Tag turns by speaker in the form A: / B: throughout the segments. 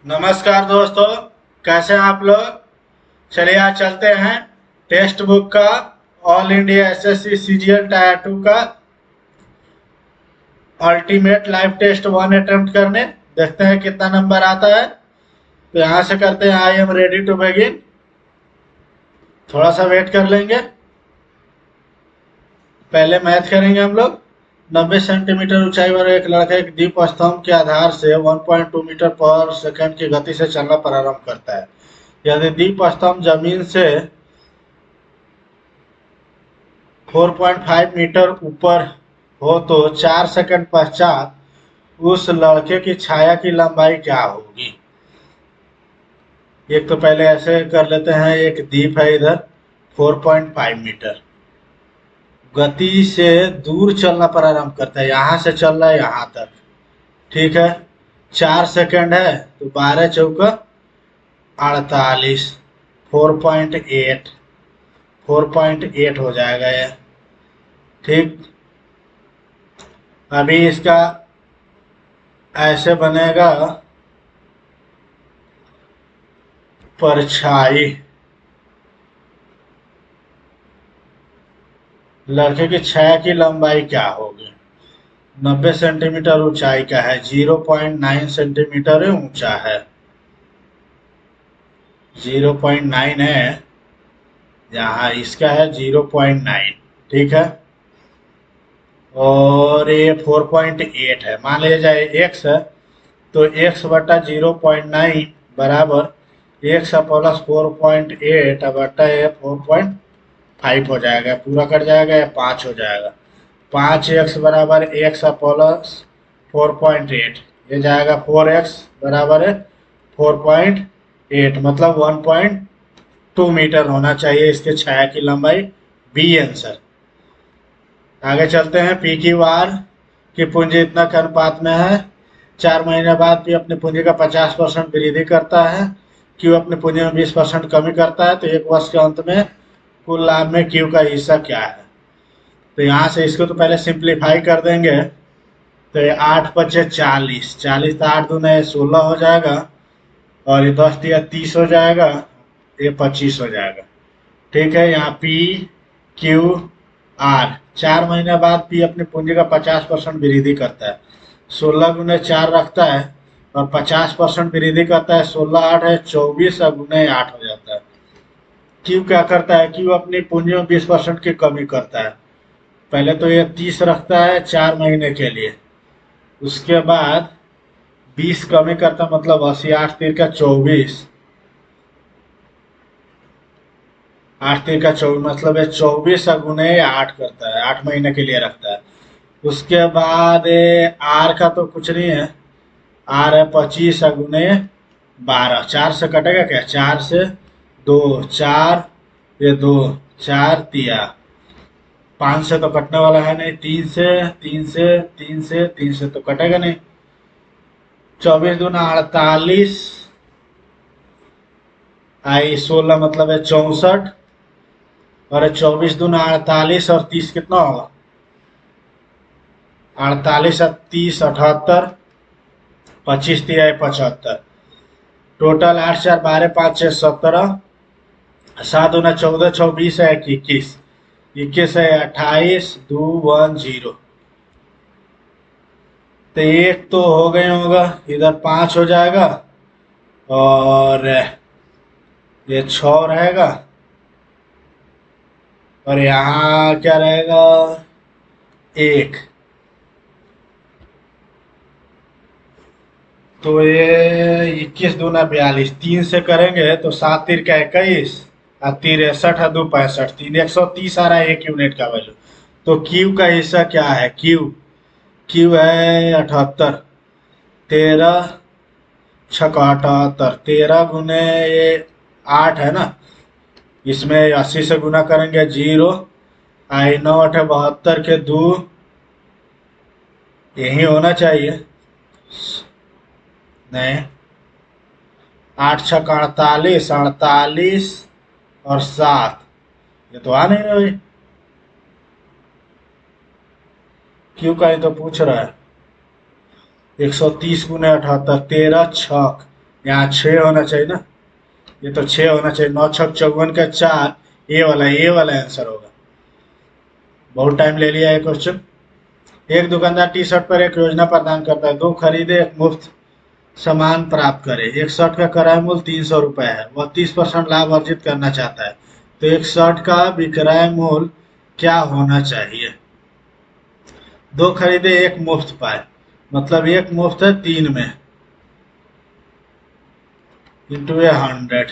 A: नमस्कार दोस्तों, कैसे हैं आप लोग। चलिए आज चलते हैं टेक्स्ट बुक का all India SSC CGL tyre 2 का अल्टीमेट लाइव टेस्ट 1 अटेम्प्ट करने। देखते हैं कितना नंबर आता है। तो यहाँ से करते हैं I am ready to begin. थोड़ा सा वेट कर लेंगे। पहले मैथ करेंगे हम लोग। 90 सेंटीमीटर ऊंचाई वाला एक लड़का एक दीप स्तंभ के आधार से 1.2 मीटर पर सेकंड की गति से चलना प्रारंभ करता है। यदि दीप स्तंभ जमीन से 4.5 मीटर ऊपर हो तो 4 सेकंड पश्चात उस लड़के की छाया की लंबाई क्या होगी। एक तो पहले ऐसे कर लेते हैं, एक दीप है इधर 4.5 मीटर, गति से दूर चलना प्रारंभ करता है, यहां से चल रहा है यहां तक, ठीक है। 4 सेकंड है तो 12 चौका 48, 4.8 4.8 हो जाएगा ये, ठीक। अभी इसका ऐसे बनेगा परछाई। लड़के की छाया की लंबाई क्या होगी। 90 सेंटीमीटर ऊंचाई का है, 0.9 सेंटीमीटर ऊंचा है, 0.9 है, यहाँ इसका है 0.9, ठीक है। और ये 4.8 है, मान लिया जाए x है तो x बटा 0.9 बराबर x प्लस 4.8 बटा ये 4.5 हो जाएगा, पूरा कट जाएगा, या 5 हो जाएगा। 5x बराबर x प्लस 4.8, ये जाएगा 4x बराबर है 4.8, मतलब 1.2 मीटर होना चाहिए इसके छाया की लंबाई। B answer. आगे चलते हैं। पी की वार की पूंजी इतना के अनुपात में है। 4 महीने बाद पी अपनी पूंजी का 50% वृद्धि करता है, क्यू अपनी पूंजी में 20% कमी करता है, तो एक वर्ष के अंत में कुल लाभ में क्यू का हिस्सा क्या है। तो यहाँ से इसको तो पहले सिंप्लीफाई कर देंगे। तो ये 8 पचे 40, 40 तो 8 दूने 16 हो जाएगा, और ये 10 दिया 30 हो जाएगा, ये 25 हो जाएगा, ठीक है। यहाँ पी क्यू आर 4 महीने बाद पी अपनी पूंजी का 50% वृद्धि करता है, 16 गुने 4 रखता है, और 50% वृद्धि करता है, 16 8 है 24, और गुने 8 हो जाता है। क्यू क्या करता है, क्यू अपनी पूंजी में 20% की कमी करता है। पहले तो ये 30 रखता है 4 महीने के लिए, उसके बाद 20 कमी करता, मतलब 80, 8 तीर का 24, 8 तीर का 24, मतलब ये 24 गुने 8 करता है, 8 महीने के लिए रखता है। उसके बाद आर का तो कुछ नहीं है, आर है 25 गुने 12, 4 से कटेगा क्या, 4 से 2 4, ये 2 4 तिया, 5 से तो कटने वाला है नहीं, 3 से 3 से 3 से 3 से तो कटेगा नहीं। 24 दूना 48, आई 16 मतलब है 64, और 24 दूना 48 और 30 कितना होगा, 48 और 30 78, 25 तिया 75, टोटल 8 4 12 5 6 17, 7 दूना 14 24 है 21, 21 है 28, 2 1 0। तो एक तो हो गए होगा, इधर 5 हो जाएगा, और ये 6 रहेगा, और यहाँ क्या रहेगा, 1। तो ये 21 दूना 42, 3 से करेंगे तो 7 तीर का 21, और 63 है 2 65, 3 130 आ रहा है 1 यूनिट का वैल्यू। तो क्यू का हिस्सा क्या है, क्यू क्यू है 78, 13 छक 78, 13 गुने ये 8 है ना, इसमें 80 से गुना करेंगे 0, आई 9 8 72 के 2, यही होना चाहिए, नहीं, 8 छक 48, 48 और 7, ये तो आ नहीं रहा भाई, क्यों का ही तो पूछ रहा है। 130 गुने 78, 13 छक यहाँ 6 होना चाहिए ना, ये तो 6 होना चाहिए। 9 छक 54 का 4, ये वाला आंसर होगा। बहुत टाइम ले लिया है क्वेश्चन। एक दुकानदार टी शर्ट पर एक योजना प्रदान करता है, दो खरीदे एक मुफ्त सामान प्राप्त करे। एक शर्ट का क्रय मूल्य 300 रुपये है, वह 30% लाभ अर्जित करना चाहता है, तो एक शर्ट का विक्रय मूल्य क्या होना चाहिए? दो खरीदे एक मुफ्त पाए, मतलब एक मुफ्त है 3 में, इंटू 100,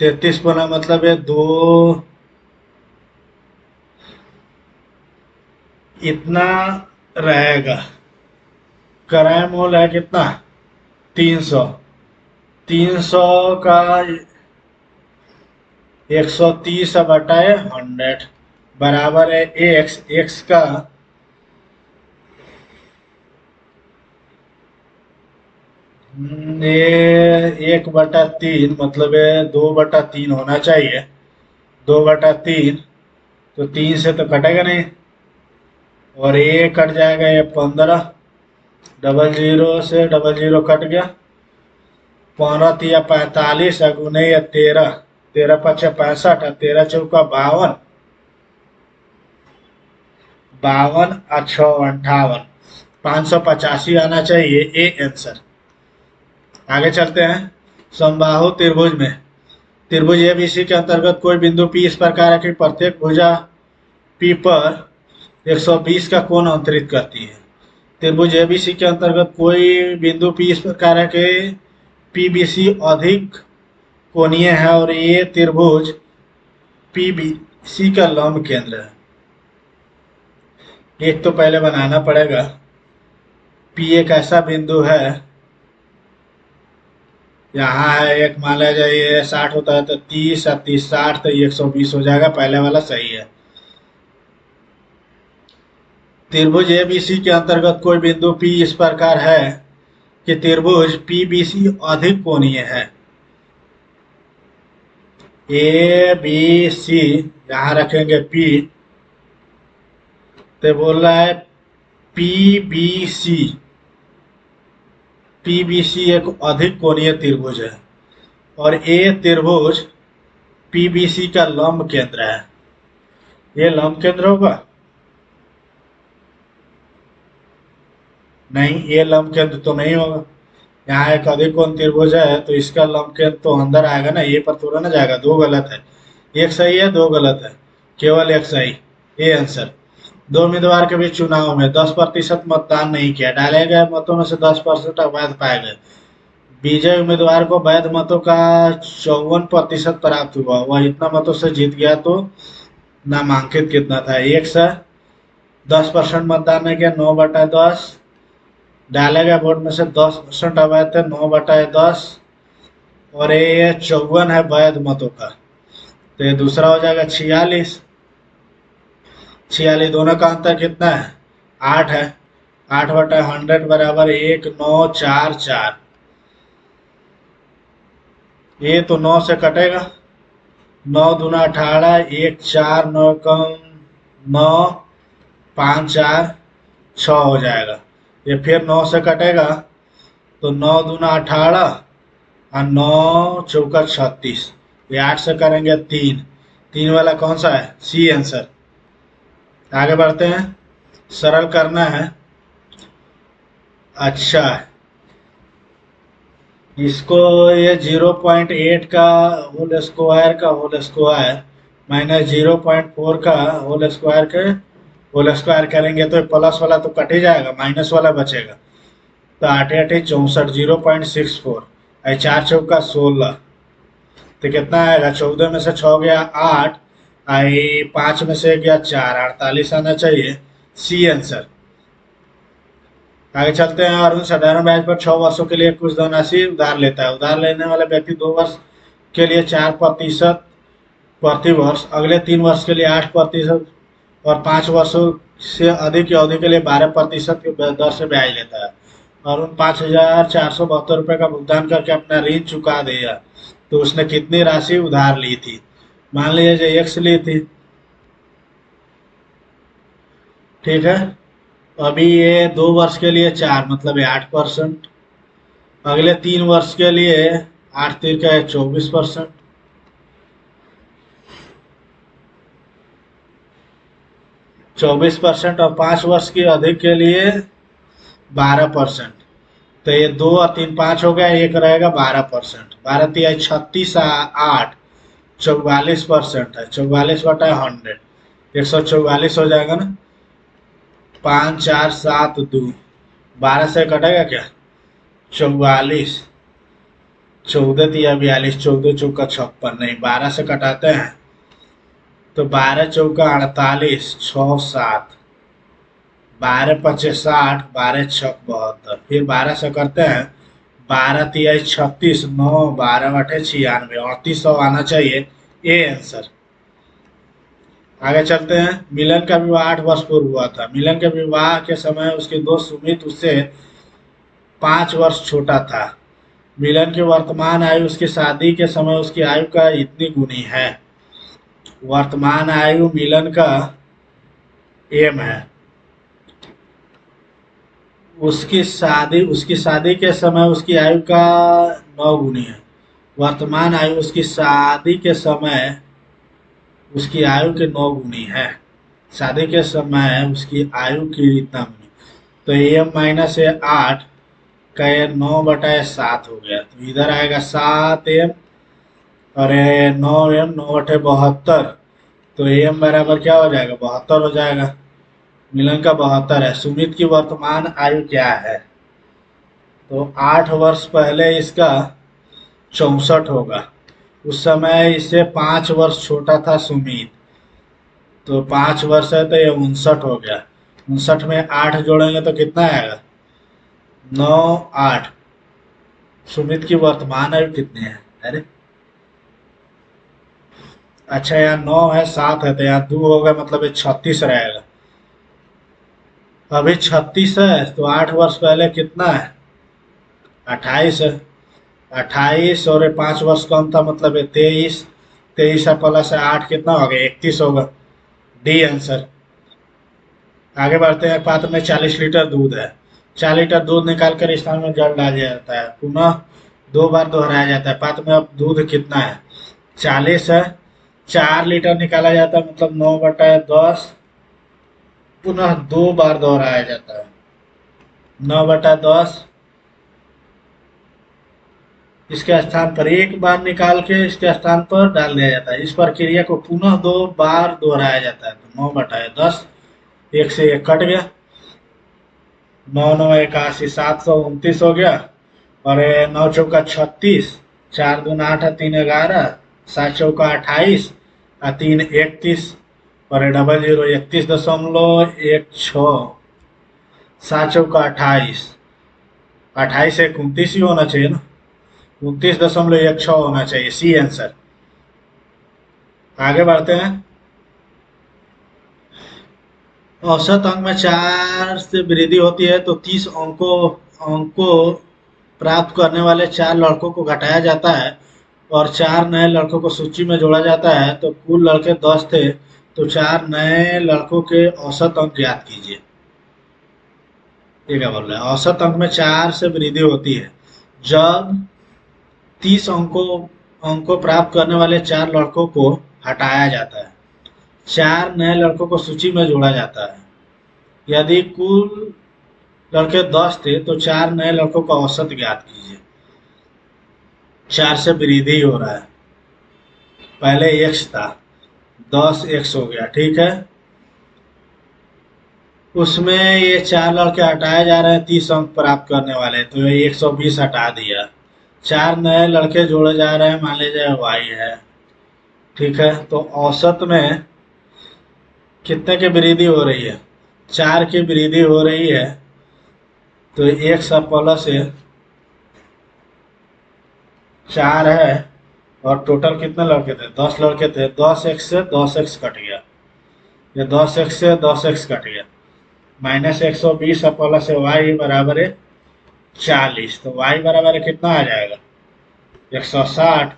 A: 33 बना, मतलब ये दो, इतना रहेगा। क्रय मूल्य है कितना? 300। 300 का 130 बटाए 100 बराबर है एक्स। एक्स का ये 1/3, मतलब ये 2/3 होना चाहिए। 2/3, तो 3 से तो कटेगा नहीं, और ये कट जाएगा, ये 15, डबल जीरो से डबल जीरो कट गया। 15 या 45, अगुने या 13, 13×5 65, 13×4 52, 52×6 58, 585 आना चाहिए ए आंसर। आगे चलते हैं। समबाहु त्रिभुज में, त्रिभुज एबीसी के अंतर्गत कोई बिंदु पी इस प्रकार है कि प्रत्येक भुजा पी पर 120 का कोण अंतरित करती है। त्रिभुज एबीसी के अंतर्गत कोई बिंदु पी इस प्रकार है कि पीबीसी अधिक कोणीय है और ये त्रिभुज पीबीसी का लंब केंद्र है। एक तो पहले बनाना पड़ेगा। पी एक ऐसा बिंदु है, यहाँ है एक, मान लिया जाए ये 60 होता है तो 30 और 30 60, तो ये 120 हो जाएगा, पहले वाला सही है। त्रिभुज एबीसी के अंतर्गत कोई बिंदु पी इस प्रकार है कि त्रिभुज पीबीसी अधिक कोणीय है। ए बी सी, यहाँ रखेंगे पी, तो बोल रहा है पीबीसी, पीबीसी एक अधिक कोणीय त्रिभुज है और ए त्रिभुज पीबीसी का लंब केंद्र है। ये लंब केंद्र होगा? नहीं, ये लंब केंद्र तो नहीं होगा। यहाँ एक अधिक कोण त्रिभुज है तो इसका लंब केंद्र तो अंदर आएगा ना, ये पर थोड़ा ना जाएगा। दो गलत है, एक सही है, दो गलत है, केवल एक सही। ये आंसर। दो उम्मीदवार के बीच चुनाव में 10% मतदान नहीं किया, डाले गए मतों में से 10% अवैध पाए गए। विजय उम्मीदवार को वैध मतों का 54% प्राप्त हुआ, वह इतना मतों से जीत गया, तो नामांकित कितना था? 10% मतदान नहीं किया, 9/10, डाले गए वोट में से 10% अवैध थे, 9/10, और ये 54 है वैध मतों का, तो ये दूसरा हो जाएगा 46। 46, दोनों का अंतर कितना है? 8 है। 8/100 बराबर 1944। ये तो 9 से कटेगा, 9×2 18, 1 4 9 कम 9, 5 4 6 हो जाएगा। ये फिर 9 से कटेगा, तो 9×2 18 और 9×4 36, ये 8 से करेंगे 3। 3 वाला कौन सा है? C answer. आगे बढ़ते हैं, सरल करना है। अच्छा, इसको ये 0.8 का होल स्क्वायर माइनस 0.4 का होल स्क्वायर करेंगे तो प्लस वाला तो कट ही जाएगा, माइनस वाला बचेगा। तो 8 8 64, 0.64, 4×4 16, तो कितना आएगा? 14 में से 6 गया 8, आई 5 में से गया 4, 48 आना चाहिए। C answer. आगे चलते हैं। अरुण साधारण ब्याज पर 6 वर्षों के लिए कुछ धनराशि उधार लेता है। उधार लेने वाला व्यक्ति 2 वर्ष के लिए 4% प्रति वर्ष, अगले 3 वर्ष के लिए 8% और 5 वर्षों से अधिक की अवधि के लिए 12% की दर से ब्याज लेता है। अरुण 5,472 रुपये का भुगतान करके अपना ऋण चुका दिया, तो उसने कितनी राशि उधार ली थी? मान लीजिए एक्स ली थी, ठीक है। अभी ये 2 वर्ष के लिए 4, मतलब ये 8%, अगले 3 वर्ष के लिए 8 का है 24%, 24% और 5 वर्ष की अधिक के लिए 12%। तो ये 2 और 3 5 हो गया, एक रहेगा 12%। 12 × 36 8 44% है। 44/100 144 हो जाएगा ना। 5 4 7 2 12 से कटेगा क्या? 44। 14 × 42 14 × 4 = 56, नहीं 12 से कटाते हैं तो 12 × 4 = 48 6 7 12 × 5 = 60 12 × 6 = 72, फिर 12 से करते हैं 12 × 3 = 36 9 12 × 8 = 96 3800 आना चाहिए ए आंसर। आगे चलते हैं। मिलन का विवाह 8 वर्ष पूर्व हुआ था। मिलन के विवाह के समय उसके दोस्त सुमित उससे 5 वर्ष छोटा था। मिलन की वर्तमान आयु उसकी शादी के समय उसकी आयु का इतनी गुनी है। वर्तमान आयु मिलन का एम है, उसकी शादी के समय उसकी आयु का 9 गुनी है। वर्तमान आयु उसकी शादी के समय उसकी आयु के 9 गुनी है। शादी के समय उसकी आयु की इतना गुनी, तो एम माइनस है 8 का ये 9/7 हो गया, तो इधर आएगा 7m और 9m 9/72, तो एम बराबर क्या हो जाएगा? 72 हो जाएगा। मिलन का 72 है। सुमित की वर्तमान आयु क्या है? तो 8 वर्ष पहले इसका 64 होगा। उस समय इससे 5 वर्ष छोटा था सुमित, तो 5 वर्ष है तो ये 59 हो गया। 59 में 8 जोड़ेंगे तो कितना आएगा? 9 8। सुमित की वर्तमान आयु कितनी है? अरे अच्छा, यहाँ 9 है 7 है तो यहाँ 2 होगा, मतलब ये 36 रहेगा। अभी 36 है तो 8 वर्ष पहले कितना है? 28 है। 28 और 5 वर्ष कम था, मतलब ये 23। 23 है प्लस है 8 कितना हो गया? 31 होगा। D answer. आगे बढ़ते हैं। पात्र में 40 लीटर दूध है। 4 लीटर दूध निकाल कर स्थान में जल डाला जाता है, पुनः 2 बार दोहराया जाता है। पात्र में अब दूध कितना है? 40 है। 4 लीटर निकाला जाता है, मतलब 9/10, पुनः 2 बार दोहराया जाता है। 9/10 इसके स्थान पर एक बार निकाल के इसके स्थान पर डाल दिया जाता है। इस प्रक्रिया को पुनः 2 बार दोहराया जाता है। तो 9/10, एक से एक कट गया, 9 9 81 729 हो गया, और 9 × 4 = 36, 4 दूना 8 3 11, 7 × 4 = 28 और 3 31, और 00 31.16, 7 × 28, 28 से 29 ही होना चाहिए ना, 29.16 होना चाहिए। C answer. आगे बढ़ते हैं। औसत अंक में 4 से वृद्धि होती है तो 30 अंकों प्राप्त करने वाले 4 लड़कों को घटाया जाता है और 4 नए लड़कों को सूची में जोड़ा जाता है, तो कुल लड़के 10 थे, तो 4 नए लड़कों के औसत अंक ज्ञात कीजिए। ये क्या बोल रहा है? औसत अंक में 4 से वृद्धि होती है जब 30 अंकों प्राप्त करने वाले 4 लड़कों को हटाया जाता है, 4 नए लड़कों को सूची में जोड़ा जाता है। यदि कुल लड़के 10 थे तो 4 नए लड़कों का औसत ज्ञात कीजिए। 4 से वृद्धि हो रहा है, पहले x था, 10x हो गया, ठीक है। उसमें ये 4 लड़के हटाए जा रहे हैं 30 अंक प्राप्त करने वाले, तो ये 120 हटा दिया। 4 नए लड़के जोड़े जा रहे हैं, मान लीजिए y है, ठीक है। तो औसत में कितने की वृद्धि हो रही है? 4 की वृद्धि हो रही है, तो x प्लस 4 है, और टोटल कितने लड़के थे? 10 लड़के थे। 10x से 10x कट गया, ये 10x से 10x कट गया, माइनस 120 प्लस y बराबर है 40, तो y बराबर है कितना आ जाएगा? 160।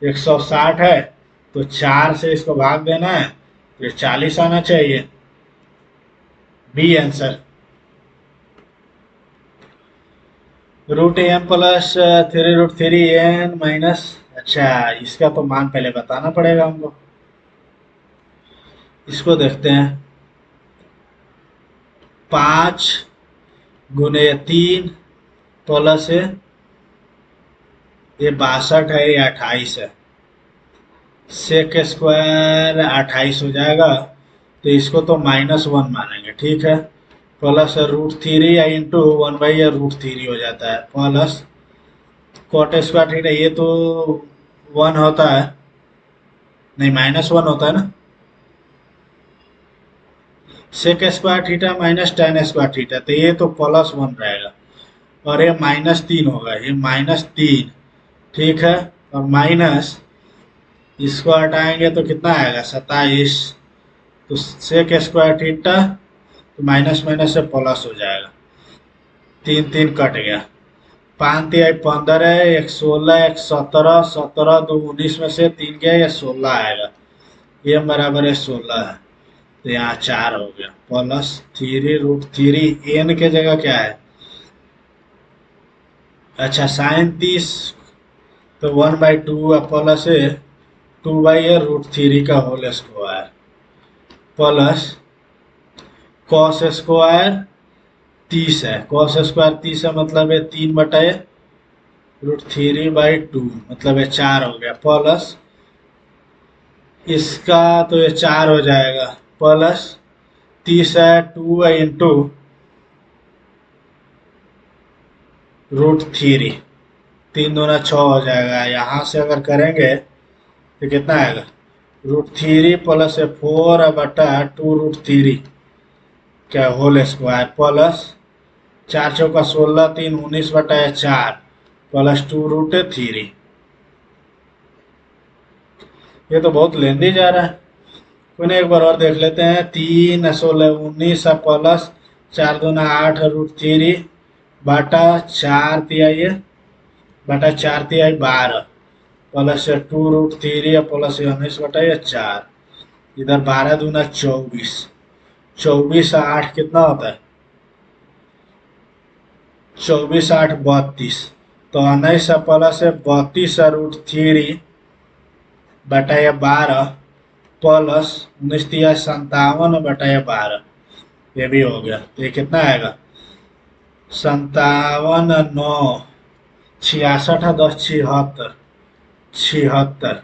A: 160 है तो 4 से इसको भाग देना है, तो ये 40 आना चाहिए। B answer. Root M plus 3√3 minus, अच्छा इसका तो मान पहले बताना पड़ेगा हमको। इसको देखते हैं, 5 × 3 प्लस ये 62 है, ये 28 है, सेक स्क्वायर 28 हो जाएगा, तो इसको तो -1 मानेंगे, ठीक है। प्लस √3 या इंटू 1/√3 हो जाता है, प्लस कॉट स्क्वायर थीटा, ये तो 1 होता है, नहीं -1 होता है ना, sec square theta minus tan square theta, तो ये तो +1 रहेगा, और ये -3 होगा, ये -3, ठीक है। और माइनस इसको हटाएंगे तो कितना आएगा, 27, तो सेक स्क्वायर थीटा, तो माइनस माइनस से प्लस हो जाएगा, 3 3 कट गया, 5 3 15 है, एक 16, एक 17, 17 2 19 में से 3 गया, ये 16 आएगा, ये बराबर है 16 है, तो यहाँ 4 हो गया, +3√3, एन के जगह क्या है, अच्छा साइन 30, तो 1/2 प्लस 2/√3 का whole square, plus cos square 30 है, कॉस स्क्वायर 30 है, मतलब है 3/√3/2, मतलब है 4 हो गया, प्लस इसका तो ये 4 हो जाएगा, प्लस 30 है 2 इंटू √3, 3 दूना 6 हो जाएगा, यहाँ से अगर करेंगे तो कितना आएगा, √3 प्लस 4/2√3 क्या होल स्क्वायर, प्लस 4 चौका 16, 3 19/4 प्लस 2√3, ये तो बहुत लेंदी जा रहा है, कोई एक बार और देख लेते हैं, 3 16 19 प्लस 4 दूना 8√3 बटा 4 तिहाई बटा 4 तिहाई 12 प्लस 2√3 प्लस 19/4, इधर 12 दूना 24, 24 8 कितना होता है, 24 8 32, तो 19 प्लस 32√3 बटा 12 प्लस 19 तिया 57/12, ये भी हो गया, तो ये कितना आएगा, 57 9 66 10 76 76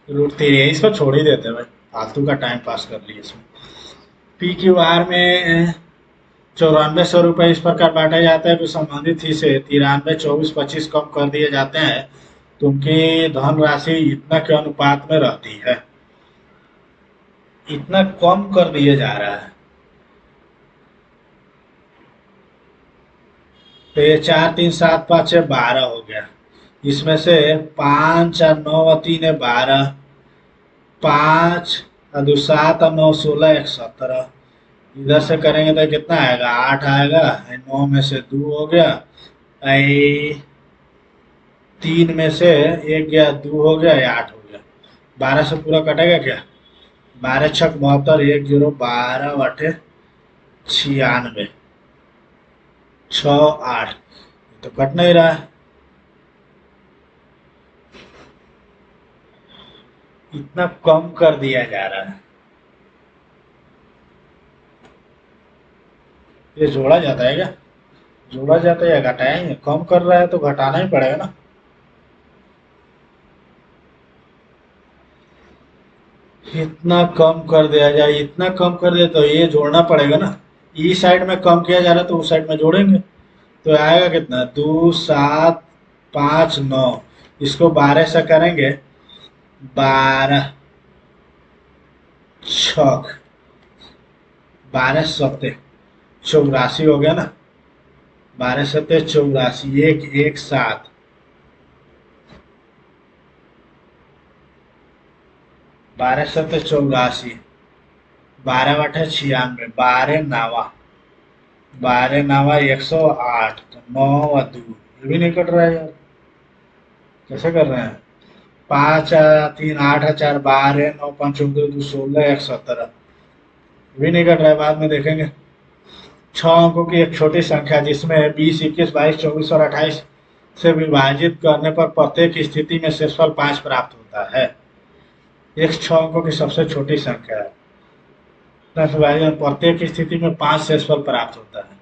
A: √3, इसको छोड़ ही देते भाई, फालतू का टाइम पास कर लिए इसमें। PQR में 9400 इस प्रकार बांटा जाता है, तो संबंधित ही से 93 24 25 कम कर दिए जाते हैं, तो उनकी धनराशि इतना के अनुपात में रहती है, इतना कम कर दिया जा रहा है, तो ये 4 3 7 5 6 12 हो गया, इसमें से 5 और 9 और 3 है 12, 5 और 2 7 और 9 16 1 17, इधर से करेंगे तो कितना आएगा, 8 आएगा, 9 में से 2 हो गया, 3 में से 1 गया, 2 हो गया, 8 हो गया, 12 से पूरा कटेगा क्या, 12 छक 72, 1 0 12 8 96 6 8, तो कट नहीं रहा है, इतना कम कर दिया जा रहा है, ये जोड़ा जाता है क्या, जोड़ा जाता है या घटाएंगे, कम कर रहा है तो घटाना ही पड़ेगा ना, इतना कम कर दिया जाए, इतना कम कर दिया तो ये जोड़ना पड़ेगा ना, ई साइड में कम किया जा रहा है तो उस साइड में जोड़ेंगे, तो आएगा कितना, 2 7 5 9, इसको 12 से करेंगे, 12 छक 12 सत्ते 84 हो गया ना, 12 सत्ते 84, 1 1 7, 12 सत्ते 84, 12 बटे 96, 12 नावा 12 नावा 108, तो 9 और 2, ये भी नहीं कट रहा है यार, कैसे कर रहे हैं, 5 3 8 4 12 9 5 2 2 16 1 17, भी नहीं कट रहा है, बाद में देखेंगे, छह अंकों की एक छोटी संख्या जिसमें 20, 21, 22, 24 और 28 से विभाजित करने पर प्रत्येक स्थिति में शेषफल 5 प्राप्त होता है। x छह अंकों की सबसे छोटी संख्या है, प्रत्येक स्थिति में 5 शेषफल प्राप्त होता है।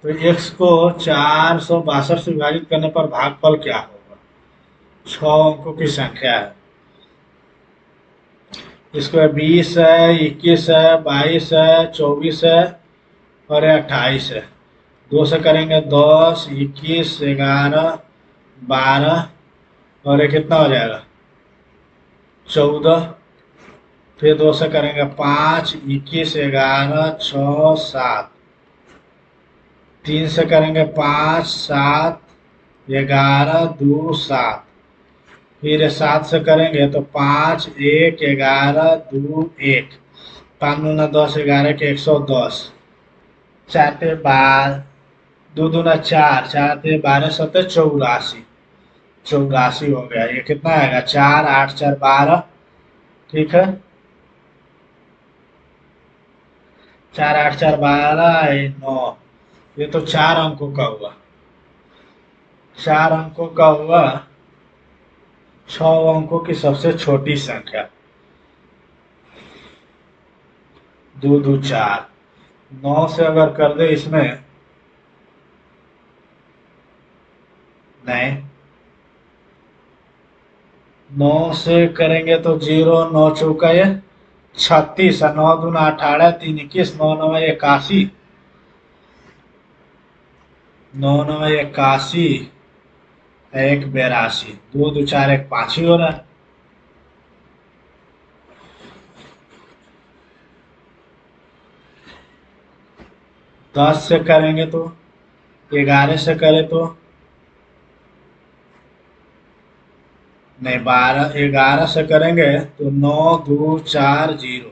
A: तो x को 462 से विभाजित करने पर भागफल क्या होगा? 6 अंकों की संख्या है, इसको 20 है, 21 है, 22 है, 24 है और 28 है। 2 से करेंगे 10, 21, 11, 12 और ये कितना हो जाएगा? 14। फिर 2 से करेंगे 5, 21, 11, 6, 7। 3 से करेंगे 5, 7, 11, 2, 7। फिर 7 से करेंगे तो 5, 1, 11, 2, 1। 5 दूना 10, 11 के 110। 4 ते 12, 2 दूना 4, 4 ते 12, 7, 84। 84 हो गया। ये कितना आएगा? 4, 8, 4, 12। ठीक है, 4, 8, 4, 12, 9। ये तो 4 अंकों का हुआ। 4 अंकों का हुआ। 6 अंकों की सबसे छोटी संख्या 2, 2, 4। 9 से अगर कर दे इसमें, नहीं, 9 से करेंगे तो 0, 9 चौका ये 36, 9 दूना 18, 3, 21, 9, 9 81, 9, 9 81, 1, 82, 2, 2, 4, 1, 5 ही हो रहा है। 10 से करेंगे तो, 11 से करे तो, नहीं, 12, 11 से करेंगे तो 9, 2, 4, 0,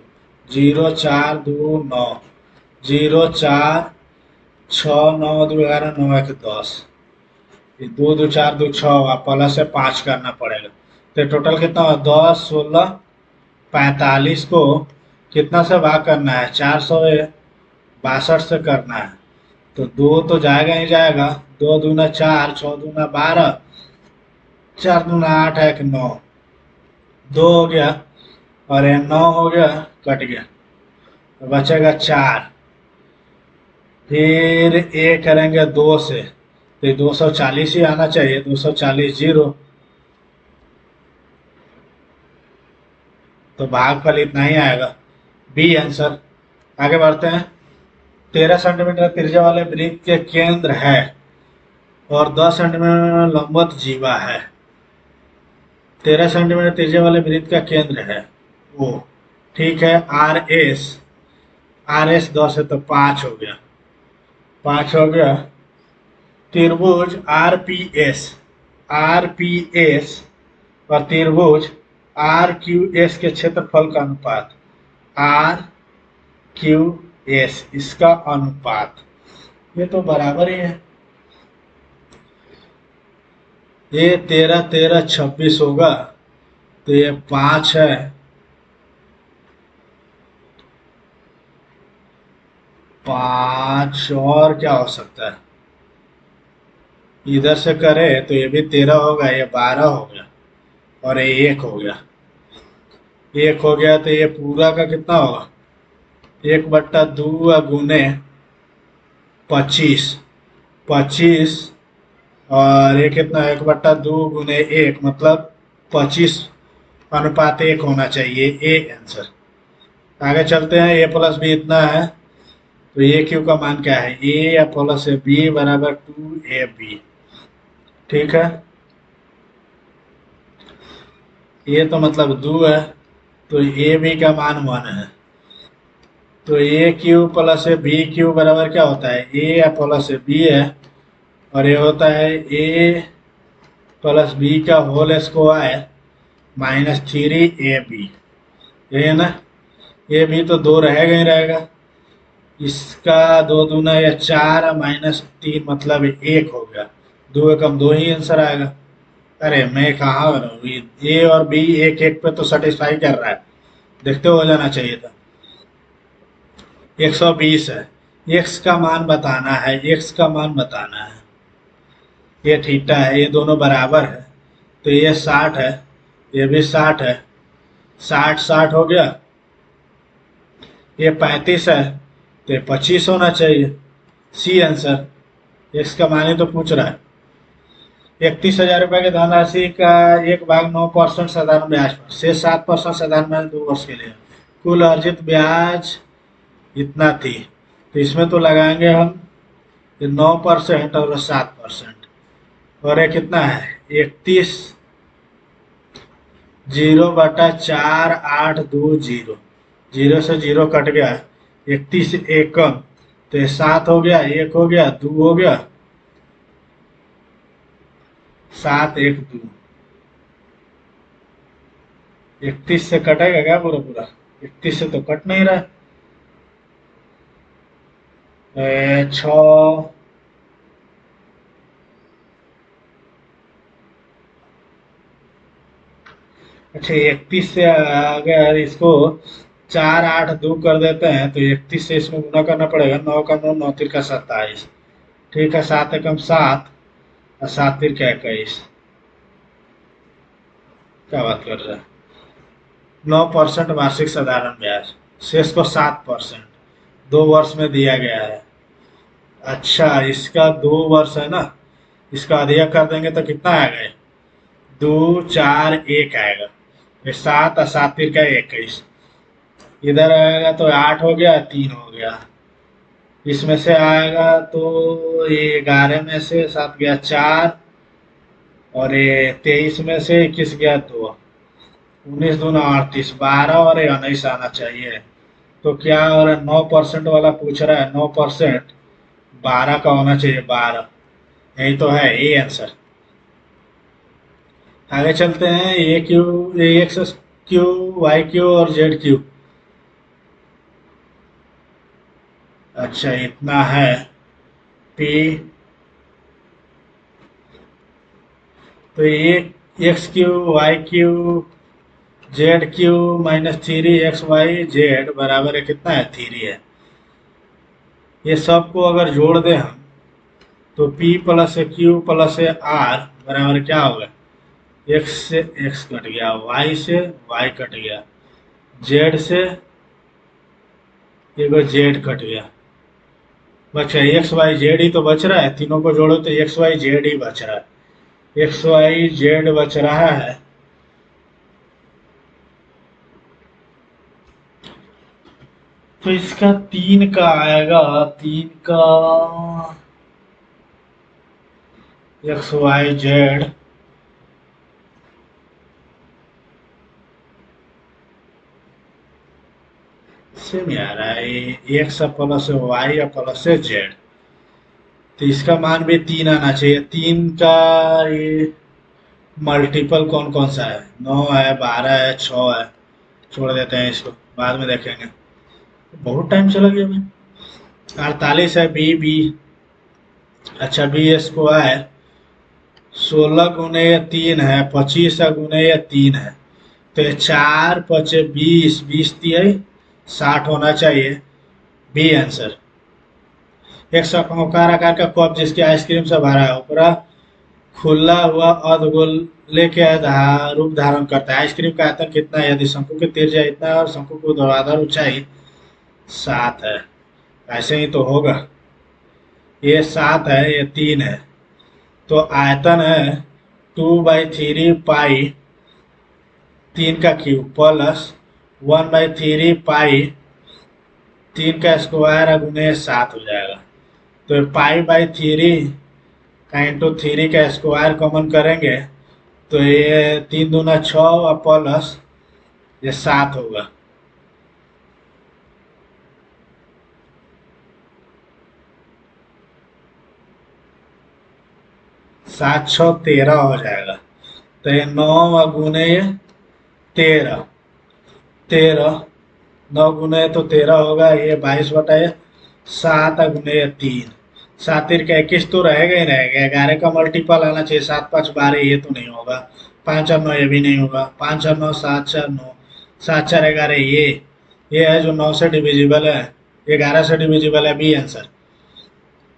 A: 0, 4, 2, 9, 0, 4, 6, 9, 2, 11, 9, 1, 10। ये 2, 2, 4, 2, 6, प्लस से 5 करना पड़ेगा। तो टोटल कितना हुआ? 10, 16, 45 को कितना से भाग करना है? 462 से करना है। तो 2 तो जाएगा ही जाएगा। 2 दूना 4, 6 दूना 12, 4 दूना 8, 1, 9। 2 हो गया और ये 9 हो गया, कट गया तो बचेगा 4। फिर ए करेंगे 2 से, तो 240 ही आना चाहिए। 240, 0। तो भागफल इतना ही आएगा, बी आंसर। आगे बढ़ते हैं। 13 सेंटीमीटर त्रिज्या वाले वृत्त के केंद्र है और 10 सेंटीमीटर लंबवत जीवा है। 13 सेंटीमीटर त्रिज्या वाले वृत्त का केंद्र है ओ। ठीक है, आर एस 10 है तो 5 हो गया। 5 हो गया। त्रिभुज आर पी एस और त्रिभुज आर क्यू एस के क्षेत्रफल का अनुपात, आर क्यू एस, इसका अनुपात, ये तो बराबर ही है। ये 13, 13, 26 होगा तो ये 5 है। 5 और क्या हो सकता है? इधर से करे तो ये भी 13 होगा, ये 12 हो गया और ये 1 हो गया। 1 हो गया तो ये पूरा का कितना होगा? 1/2 गुने 25, 25 और ये कितना? 1/2 गुने 1 मतलब 25:1 होना चाहिए। ए आंसर। आगे चलते हैं। ए प्लस बी इतना है तो ए क्यू का मान क्या है? ए या प्लस ए बी बराबर 2ab। ठीक है, ये तो मतलब 2 है तो ए बी का मान 1 है। तो A Q plus A B Q बराबर क्या होता है? ए या प्लस ए बी है और ये होता है ए प्लस बी का होल स्क्वायर -3ab। ये है ना? ये भी तो 2 रहेगा ही रहेगा। इसका 2 दूना या 4 -3 मतलब 1 हो गया। 2 एकम 2 ही आंसर आएगा। अरे मैं कहाँ ए और बी एक एक पे तो सेटिस्फाई कर रहा है, देखते हो जाना चाहिए था। 120 है, एक्स का मान बताना है, एक्स का मान बताना है। ये थीटा है, ये दोनों बराबर है, तो ये 60 है, ये भी 60 है, 60 60 हो गया। ये 35 है, तो ये 25 होना चाहिए। C answer. एक्स का मान ही तो पूछ रहा है। 31,000 रुपये की धनराशि का 1/9% साधारण ब्याज पर से 7% साधारण ब्याज 2 वर्ष के लिए कुल अर्जित ब्याज इतना थी। तो इसमें तो लगाएंगे हम 9% और 7%। और ये कितना है 31 0/4820। जीरो से जीरो कट गया, 31 एकम, तो ये 7 हो गया, 1 हो गया, 2 हो गया, 7 1 2। 31 से कटेगा क्या पूरा पूरा? 31 से तो कट नहीं रहा है। 6 अच्छा 31 से अगर इसको 4 8 2 कर देते हैं तो 31 से इसमें गुना करना पड़ेगा। 9 का 9, 9 तिरका 27। ठीक है, 7 एकम 7 और 7 तिरका 21। क्या बात कर रहा है? 9% वार्षिक साधारण ब्याज, शेष को 7% 2 वर्ष में दिया गया है। अच्छा इसका 2 वर्ष है ना, इसका अधिक कर देंगे तो कितना आएगा? 2 4 1 आएगा। ये 7 और 7 तिरका 21। इधर आएगा तो 8 हो गया, 3 हो गया। इसमें से आएगा तो ये 11 में से 7 गया 4, और ये 23 में से 21 गया 2, 19 दूना 38, 12 और ये 19 आना चाहिए। तो क्या हो रहा है, 9% वाला पूछ रहा है, 9% 12 का होना चाहिए, 12। यही तो है ये आंसर। आगे चलते हैं। A Q, A X Q, Y Q और जेड क्यू। अच्छा इतना है पी, तो ये X Q Y Q Z Q -3 XY Z बराबर है कितना है? 3 है। ये सबको अगर जोड़ दें हम तो P plus Q plus R बराबर क्या होगा? एक्स से एक्स कट गया, वाई से वाई कट गया, जेड से एगो जेड कट गया, बच गया एक्स वाई जेड ही तो बच रहा है। तीनों को जोड़ो तो एक्स वाई जेड ही बच रहा है, एक्स वाई जेड बच रहा है। तो इसका 3 का आएगा, 3 का एक्स वाई जेड से नहीं आ रहा है, X plus Y plus Z. तो इसका मान भी 3 आना चाहिए। 3 का ये मल्टीपल कौन कौन सा है? 9 है, 12 है, 6 है। छोड़ देते हैं इसको, बाद में देखेंगे, बहुत टाइम चला गया भाई। 48 है, बी बी। अच्छा बी स्क्वायर 16 × 3 है, 25 गुने 3 है, तो ये 4 5 20, 20 60 होना चाहिए। B answer. एक शंक्वाकार आकार का कप जिसकी आइसक्रीम से भरा है, ऊपरा खुला हुआ अर्धगोले के रूप धारण करता है। आइसक्रीम का आयतन कितना है? यदि शंकु की त्रिज्या इतना है और शंकु की ऊर्ध्वाधर ऊंचाई 7 है, ऐसे ही तो होगा। ये 7 है, ये 3 है, तो आयतन है 2/3 पाई 3 का क्यूब प्लस 1/3 पाई 3 का स्क्वायर गुने 7 हो जाएगा। तो पाई/3 का इंटू 3 का स्क्वायर कॉमन करेंगे तो ये 3 दूना 6 और प्लस ये 7 होगा। 7 6 13 हो जाएगा। तो ये 9 गुने 13, 13 9 गुने तो 13 होगा, ये 22/7 गुने 3, 7 का 21 तो रहेगा ही रहेगा। 11 का मल्टीपल आना चाहिए, 7 5 12, ये तो नहीं होगा। 5 और 9 ये भी नहीं होगा। 5 और 9 7 4 9, 7 4 11, ये है जो 9 से डिविजिबल है। 11 से डिविजिबल है, बी आंसर।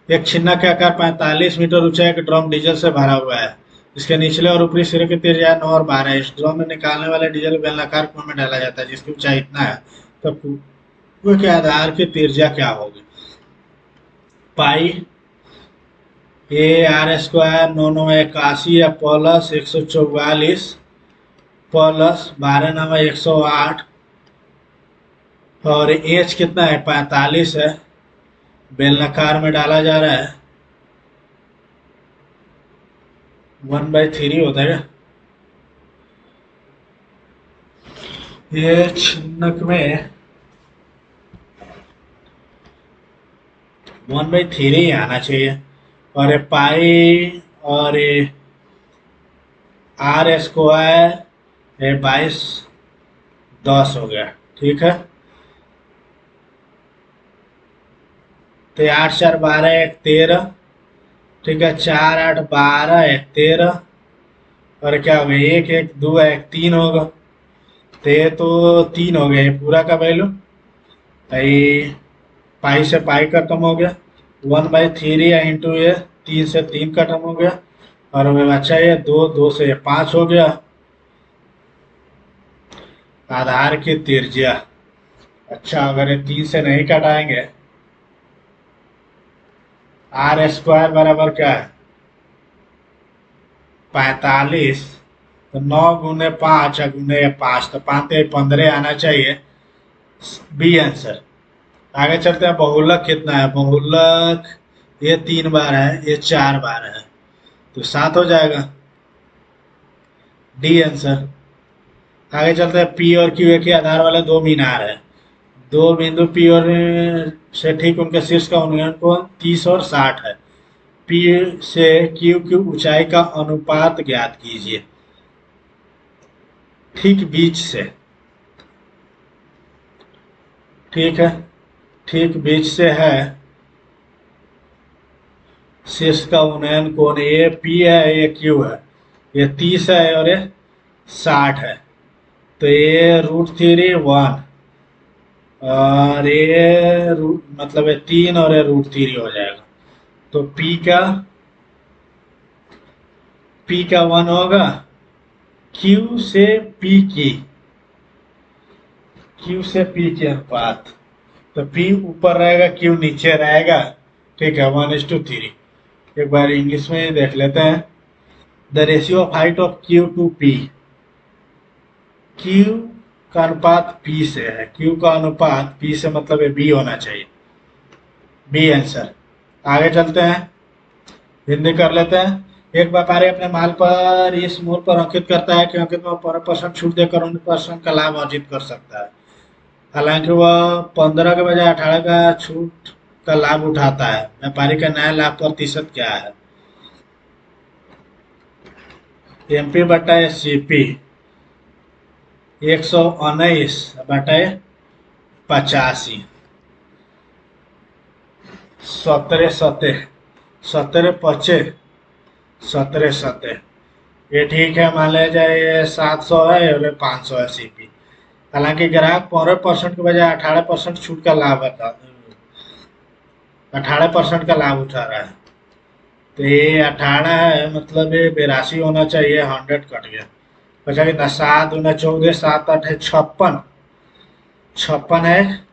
A: एक छिन्ना के आकार 45 मीटर ऊंचा एक ड्रम डीजल से भरा हुआ है। इसके निचले और ऊपरी सिरे की त्रिज्या 9 और 12 है। इस ड्रम में निकालने वाले डीजल बेलनाकार कुएं में डाला जाता है जिसकी ऊंचाई इतना है। तो कुएं के आधार की त्रिज्या क्या होगी? पाई ए आर स्क्वायर 991 या प्लस 144 प्लस 12 नवा 108 और एच कितना है? 45 है, बेलनाकार में डाला जा रहा है। 1/3 होता है। ये छिन्नक में 1/3 आना चाहिए। और ये पाई और ये आर स्क्वायर, ये 22 10 हो गया। ठीक है, तो 8 4 12 1 13। ठीक है, 4 8 12 1 13 और क्या हो गया? 1 1 2 1 3 होगा। तो ये तो 3 हो गया, ये पूरा का वैल्यू। ये पाई से पाई खत्म हो गया, 1/3 इंटू ये 3 से 3 खत्म हो गया और हमें बचा ये 2 2 से 5 हो गया। आधार की त्रिज्या, अच्छा अगर ये 3 से नहीं घटाएंगे, आर स्क्वायर बराबर क्या है? 45। तो 9 गुने 5 गुने 5 तो 5 15 आना चाहिए, बी आंसर। आगे चलते हैं, बहुलक कितना है? बहुलक ये 3 बार है, ये 4 बार है, तो 7 हो जाएगा, डी आंसर। आगे चलते हैं, पी और क्यू एक ही आधार वाले दो मीनार है। दो बिंदु पी और से ठीक उनके शीर्ष का उन्नयन कोण 30 और 60 है। पी से क्यू की ऊंचाई का अनुपात ज्ञात कीजिए। ठीक बीच से, ठीक है, ठीक बीच से है शीर्ष का उन्नयन कोण, ये पी है ये क्यू है, ये 30 है और ये 60 है। तो ये √3 1 और ये मतलब ये 3 और ये √3 हो जाएगा। तो P का 1 होगा। Q से P की अनुपात, तो P ऊपर रहेगा, Q नीचे रहेगा। ठीक है, 1:3। एक बार इंग्लिश में देख लेते हैं। The ratio of height of Q to P, Q का अनुपात P से है। Q का अनुपात P से मतलब ये B होना चाहिए, बी आंसर। आगे चलते हैं, हिंदी कर लेते हैं। एक व्यापारी अपने माल पर इस मूल्य पर अंकित करता है कि अंकित में 15% छूट देकर 19% का लाभ अर्जित कर सकता है। हालांकि वह 15 के बजाय 18 का छूट का लाभ उठाता है। व्यापारी का नया लाभ प्रतिशत क्या है? MP बटा CP 119 बटा 85, 17 17 17 25 17 17। ये ठीक है, मान लिया जाए ये 700 है और ये 500 है CP। हालांकि ग्राहक 15% के बजाय 18% छूट का लाभ है, 18% का लाभ उठा रहा है। तो ये 18 है, मतलब ये 82 होना चाहिए, 100 कट गया, बचा कितना? 7 दूना 14, 7 8 है 56, 56 है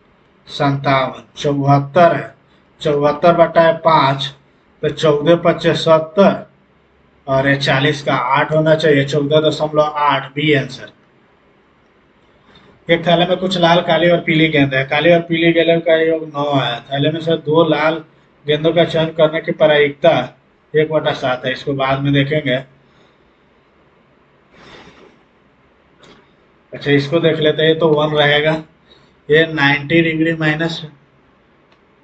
A: 57, 74 है, 74 बटा है 5, तो 14 25 70 और ये 40 का 8 होना चाहिए, 14.8, बी आंसर। एक थैले में कुछ लाल काली और पीली गेंद है। काली और पीली गेंदों का योग 9 है। थैले में से 2 लाल गेंदों का चयन करने की प्रायिकता 1/7 है। इसको बाद में देखेंगे। अच्छा, इसको देख लेते हैं, तो 1 रहेगा। ये 90 degree minus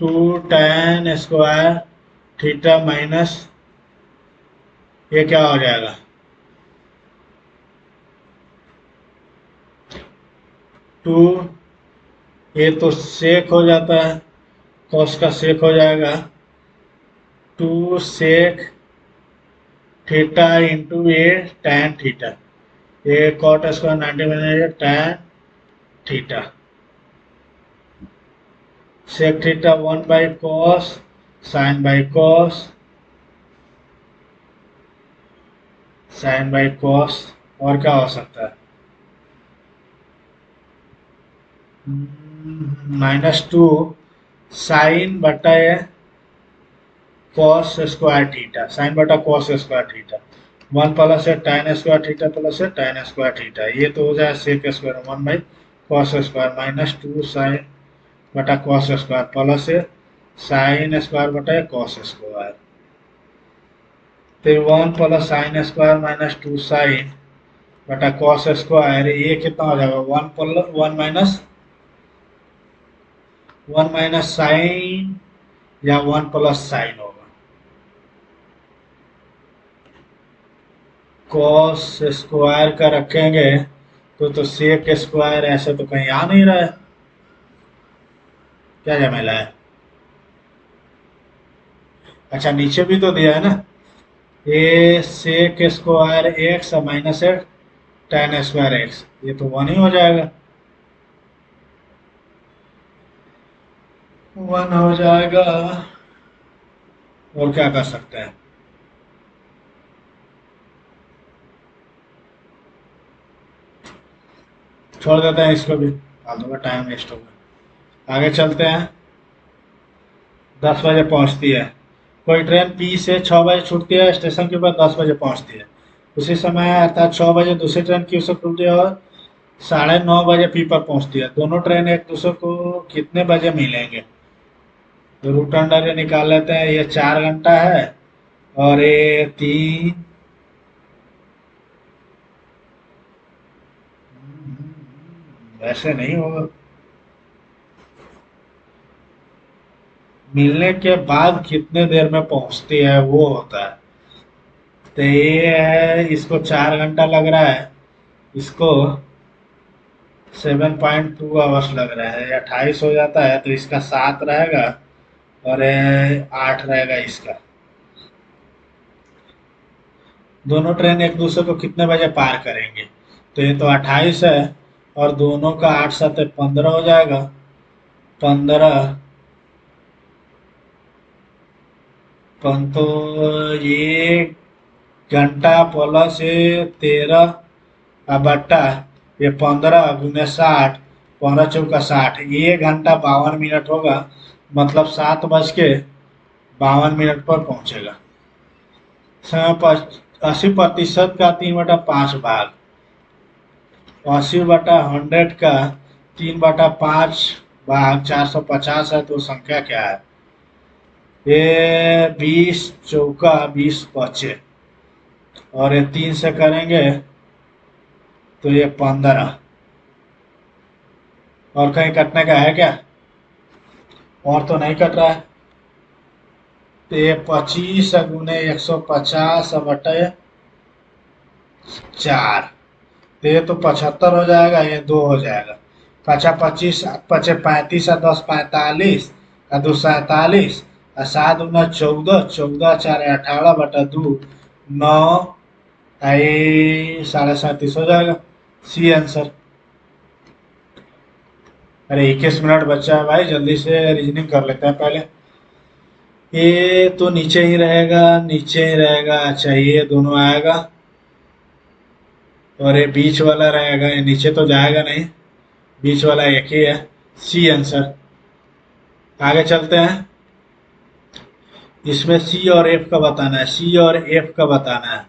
A: 2 tan square theta minus ये क्या हो जाएगा? 2, ये तो सेक हो जाता है, कॉस का सेक हो जाएगा, 2 सेक थीटा इंटू ये tan थीटा, ये cot square 90 tan theta. Sec theta 1 by cos sine by cos sine by cos, और क्या हो सकता है, -2 साइन बटा कॉस स्क्वायर थीटा, साइन बटा कॉस स्क्वायर थीटा, 1 प्लस है tan स्क्वायर थीटा प्लस है tan स्क्वायर थीटा, ये तो हो जाए sec square 1 by cos square, -2 sine बटा कॉस स्क्वायर प्लस है साइन स्क्वायर बटा कॉस स्क्वायर, फिर 1 प्लस साइन स्क्वायर -2 साइन बटा कॉस स्क्वायर, ये कितना हो जाएगा 1 माइनस साइन या 1 प्लस साइन होगा, कॉस स्क्वायर का रखेंगे तो सेक स्क्वायर ऐसे तो कहीं आ नहीं रहा है, क्या झमेला है। अच्छा नीचे भी तो दिया है ना, ए सेक स्क्वायर एक्स माइनस है tan स्क्वायर एक्स, ये तो 1 ही हो जाएगा, 1 हो जाएगा, और क्या कर सकते हैं, छोड़ देते हैं इसको भी, फालतू का टाइम वेस्ट होगा। आगे चलते हैं, 10 बजे पहुंचती है, कोई ट्रेन पी से 6 बजे छूटती है, स्टेशन के ऊपर 10 बजे पहुंचती है, उसी समय अर्थात 6 बजे दूसरी ट्रेन क्यू से खुलती है और 9:30 बजे पी पर पहुंचती है, दोनों ट्रेन एक दूसरे को कितने बजे मिलेंगे, तो रूट अंडर ये निकाल लेते हैं, ये 4 घंटा है और ये 3, वैसे नहीं होगा, मिलने के बाद कितने देर में पहुंचती है वो होता है, तो ये है, इसको 4 घंटा लग रहा है, इसको 7.2 आवर्स लग रहा है, 28 हो जाता है, तो इसका 7 रहेगा और 8 रहेगा इसका, दोनों ट्रेन एक दूसरे को कितने बजे पार करेंगे, तो ये तो 28 है और दोनों का 8 7 15 हो जाएगा, 15 तो ये घंटा प्लस ये 13 बट्टा ये 15 × 60, 15 × 4 = 60, 1 घंटा 52 मिनट होगा, मतलब 7:52 पर पहुंचेगा, समय पर 80% का 3/5 भाग, 80/100 का 3/5 भाग 450 है, तो संख्या क्या है, ये 20 चौका 20 बचे, और ये 3 से करेंगे तो ये 15, और कहीं कटने का है क्या, और तो नहीं कट रहा है, तो ये 25 × 150 बटे 4, तो ये तो 75 हो जाएगा, ये 2 हो जाएगा, 25 पचे 35 और 10 45 और 2 47 और 7 × 14, 14 4 18/2 9, 37.5 हो जाएगा, सी आंसर। अरे 21 मिनट बचा है भाई, जल्दी से रीजनिंग कर लेते हैं पहले, ये तो नीचे ही रहेगा, नीचे ही रहेगा, अच्छा ये दोनों आएगा और ये बीच वाला रहेगा, ये नीचे तो जाएगा नहीं, बीच वाला एक ही है, सी आंसर। आगे चलते हैं, इसमें सी और एफ का बताना है, सी और एफ का बताना है,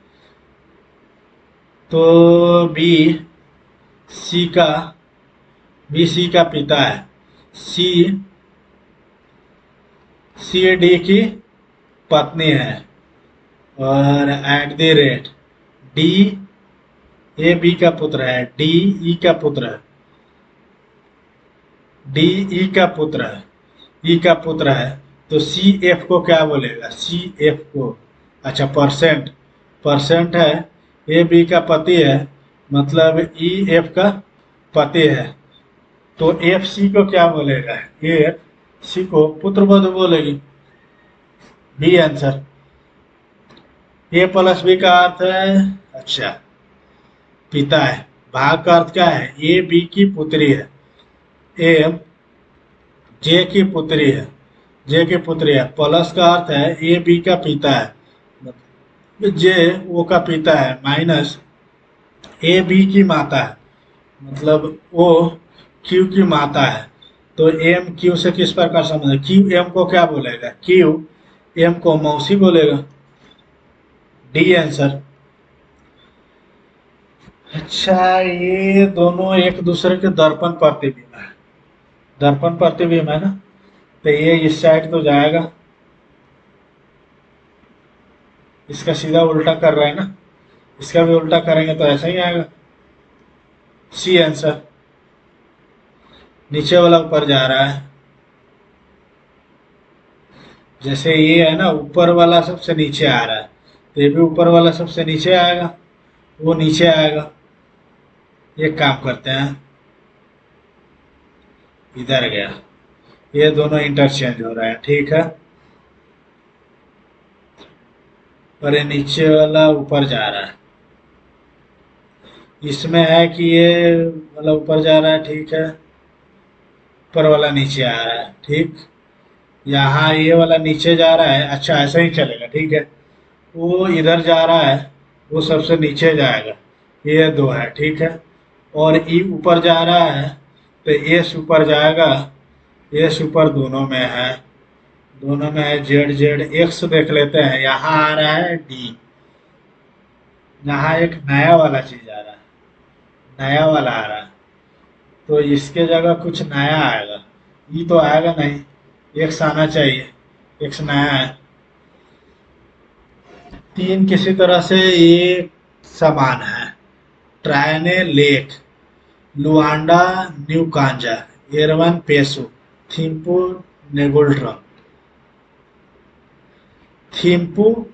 A: तो बी सी का बी सी का पिता है, सी सी डी की पत्नी है, और @ डी ए बी का पुत्र है, डी ई का पुत्र है, डी ई का पुत्र है, ई का पुत्र है, तो सी एफ को क्या बोलेगा, सी एफ को, अच्छा परसेंट, परसेंट है, ए बी का पति है, मतलब ई एफ का पति है, तो एफ सी को क्या बोलेगा, एफ सी को पुत्र वधु बोलेगी, बी आंसर। ए प्लस बी का अर्थ है, अच्छा पिता है, भाग का अर्थ क्या है, ए बी की पुत्री है, ए जे की पुत्री है, जे की पुत्री है, प्लस का अर्थ है ए बी का पिता है, जे ओ का पिता है, माइनस ए बी की माता है, मतलब ओ क्यू की माता है। तो एम क्यू से किस प्रकार समझे, क्यू एम को क्या बोलेगा, क्यू एम को मौसी बोलेगा। D answer. अच्छा, ये दोनों एक दूसरे के दर्पण प्रतिबिंब है, दर्पण प्रतिबिंब है ना, तो ये इस साइड तो जाएगा, इसका सीधा उल्टा कर रहा है ना, इसका भी उल्टा करेंगे तो ऐसा ही आएगा। C answer. नीचे वाला ऊपर जा रहा है, जैसे ये है ना, ऊपर वाला सबसे नीचे आ रहा है, तो ये भी ऊपर वाला सबसे नीचे आएगा, वो नीचे आएगा। एक काम करते हैं, इधर गया, ये दोनों इंटरचेंज हो रहा है, ठीक है। और ये नीचे वाला ऊपर जा रहा है, इसमें है कि ये वाला ऊपर जा रहा है, ठीक है, ऊपर वाला नीचे आ रहा है, ठीक। यहाँ ये वाला नीचे जा रहा है, अच्छा ऐसा ही चलेगा, ठीक है। वो इधर जा रहा है, वो सबसे नीचे जाएगा, ये दो है, ठीक है। और ई ऊपर जा रहा है, तो एस ऊपर जाएगा, एस ऊपर दोनों में है, दोनों में है जेड, जेड एक्स देख लेते हैं, यहाँ आ रहा है डी, यहाँ एक नया वाला चीज आ रहा है, नया वाला आ रहा है, तो इसके जगह कुछ नया आएगा, ई तो आएगा नहीं, एक्स आना चाहिए, एक्स नया है। तीन किसी तरह से ये समान है, Tirana lek, Luanda new kwanza, Yerevan peso, Thimphu ngultrum. Thimphu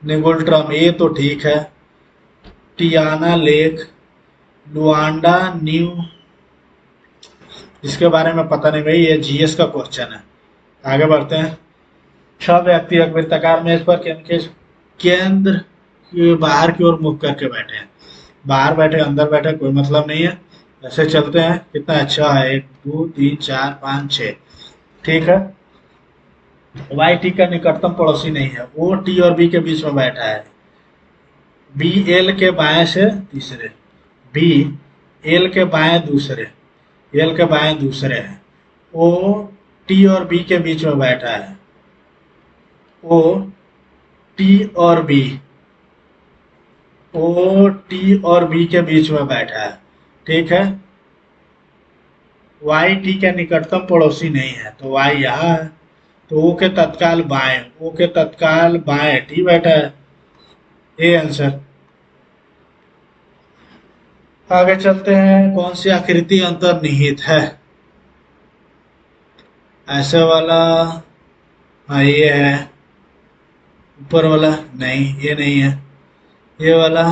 A: ngultrum ये तो ठीक है, टियाना लेक, लुआंडा न्यू, इसके बारे में पता नहीं भाई, ये जीएस का क्वेश्चन है। आगे बढ़ते हैं। छह व्यक्ति एक वृत्ताकार मेज पर केंद्र के बाहर की ओर मुख करके बैठे हैं, बाहर बैठे अंदर बैठे कोई मतलब नहीं है, ऐसे चलते हैं। कितना अच्छा है, एक दो तीन चार पाँच छः, ठीक है। वाई टी का निकटतम पड़ोसी नहीं है, ओ टी और बी के बीच में बैठा है, बी एल के बाएं से तीसरे, बी एल के बाएं दूसरे, एल के बाएं दूसरे है, ओ टी और बी के बीच में बैठा है, ओ टी और बी, ओ टी और बी के बीच में बैठा है, ठीक है। वाई टी के निकटतम पड़ोसी नहीं है, तो वाई यहाँ है, तो ओ के तत्काल बाएं, ओ के तत्काल बाएं टी बैठा है, ए आंसर। आगे चलते हैं, कौन सी आकृति अंतर्निहित है, ऐसे वाला, हाँ ये है, ऊपर वाला नहीं, ये नहीं है, ये वाला,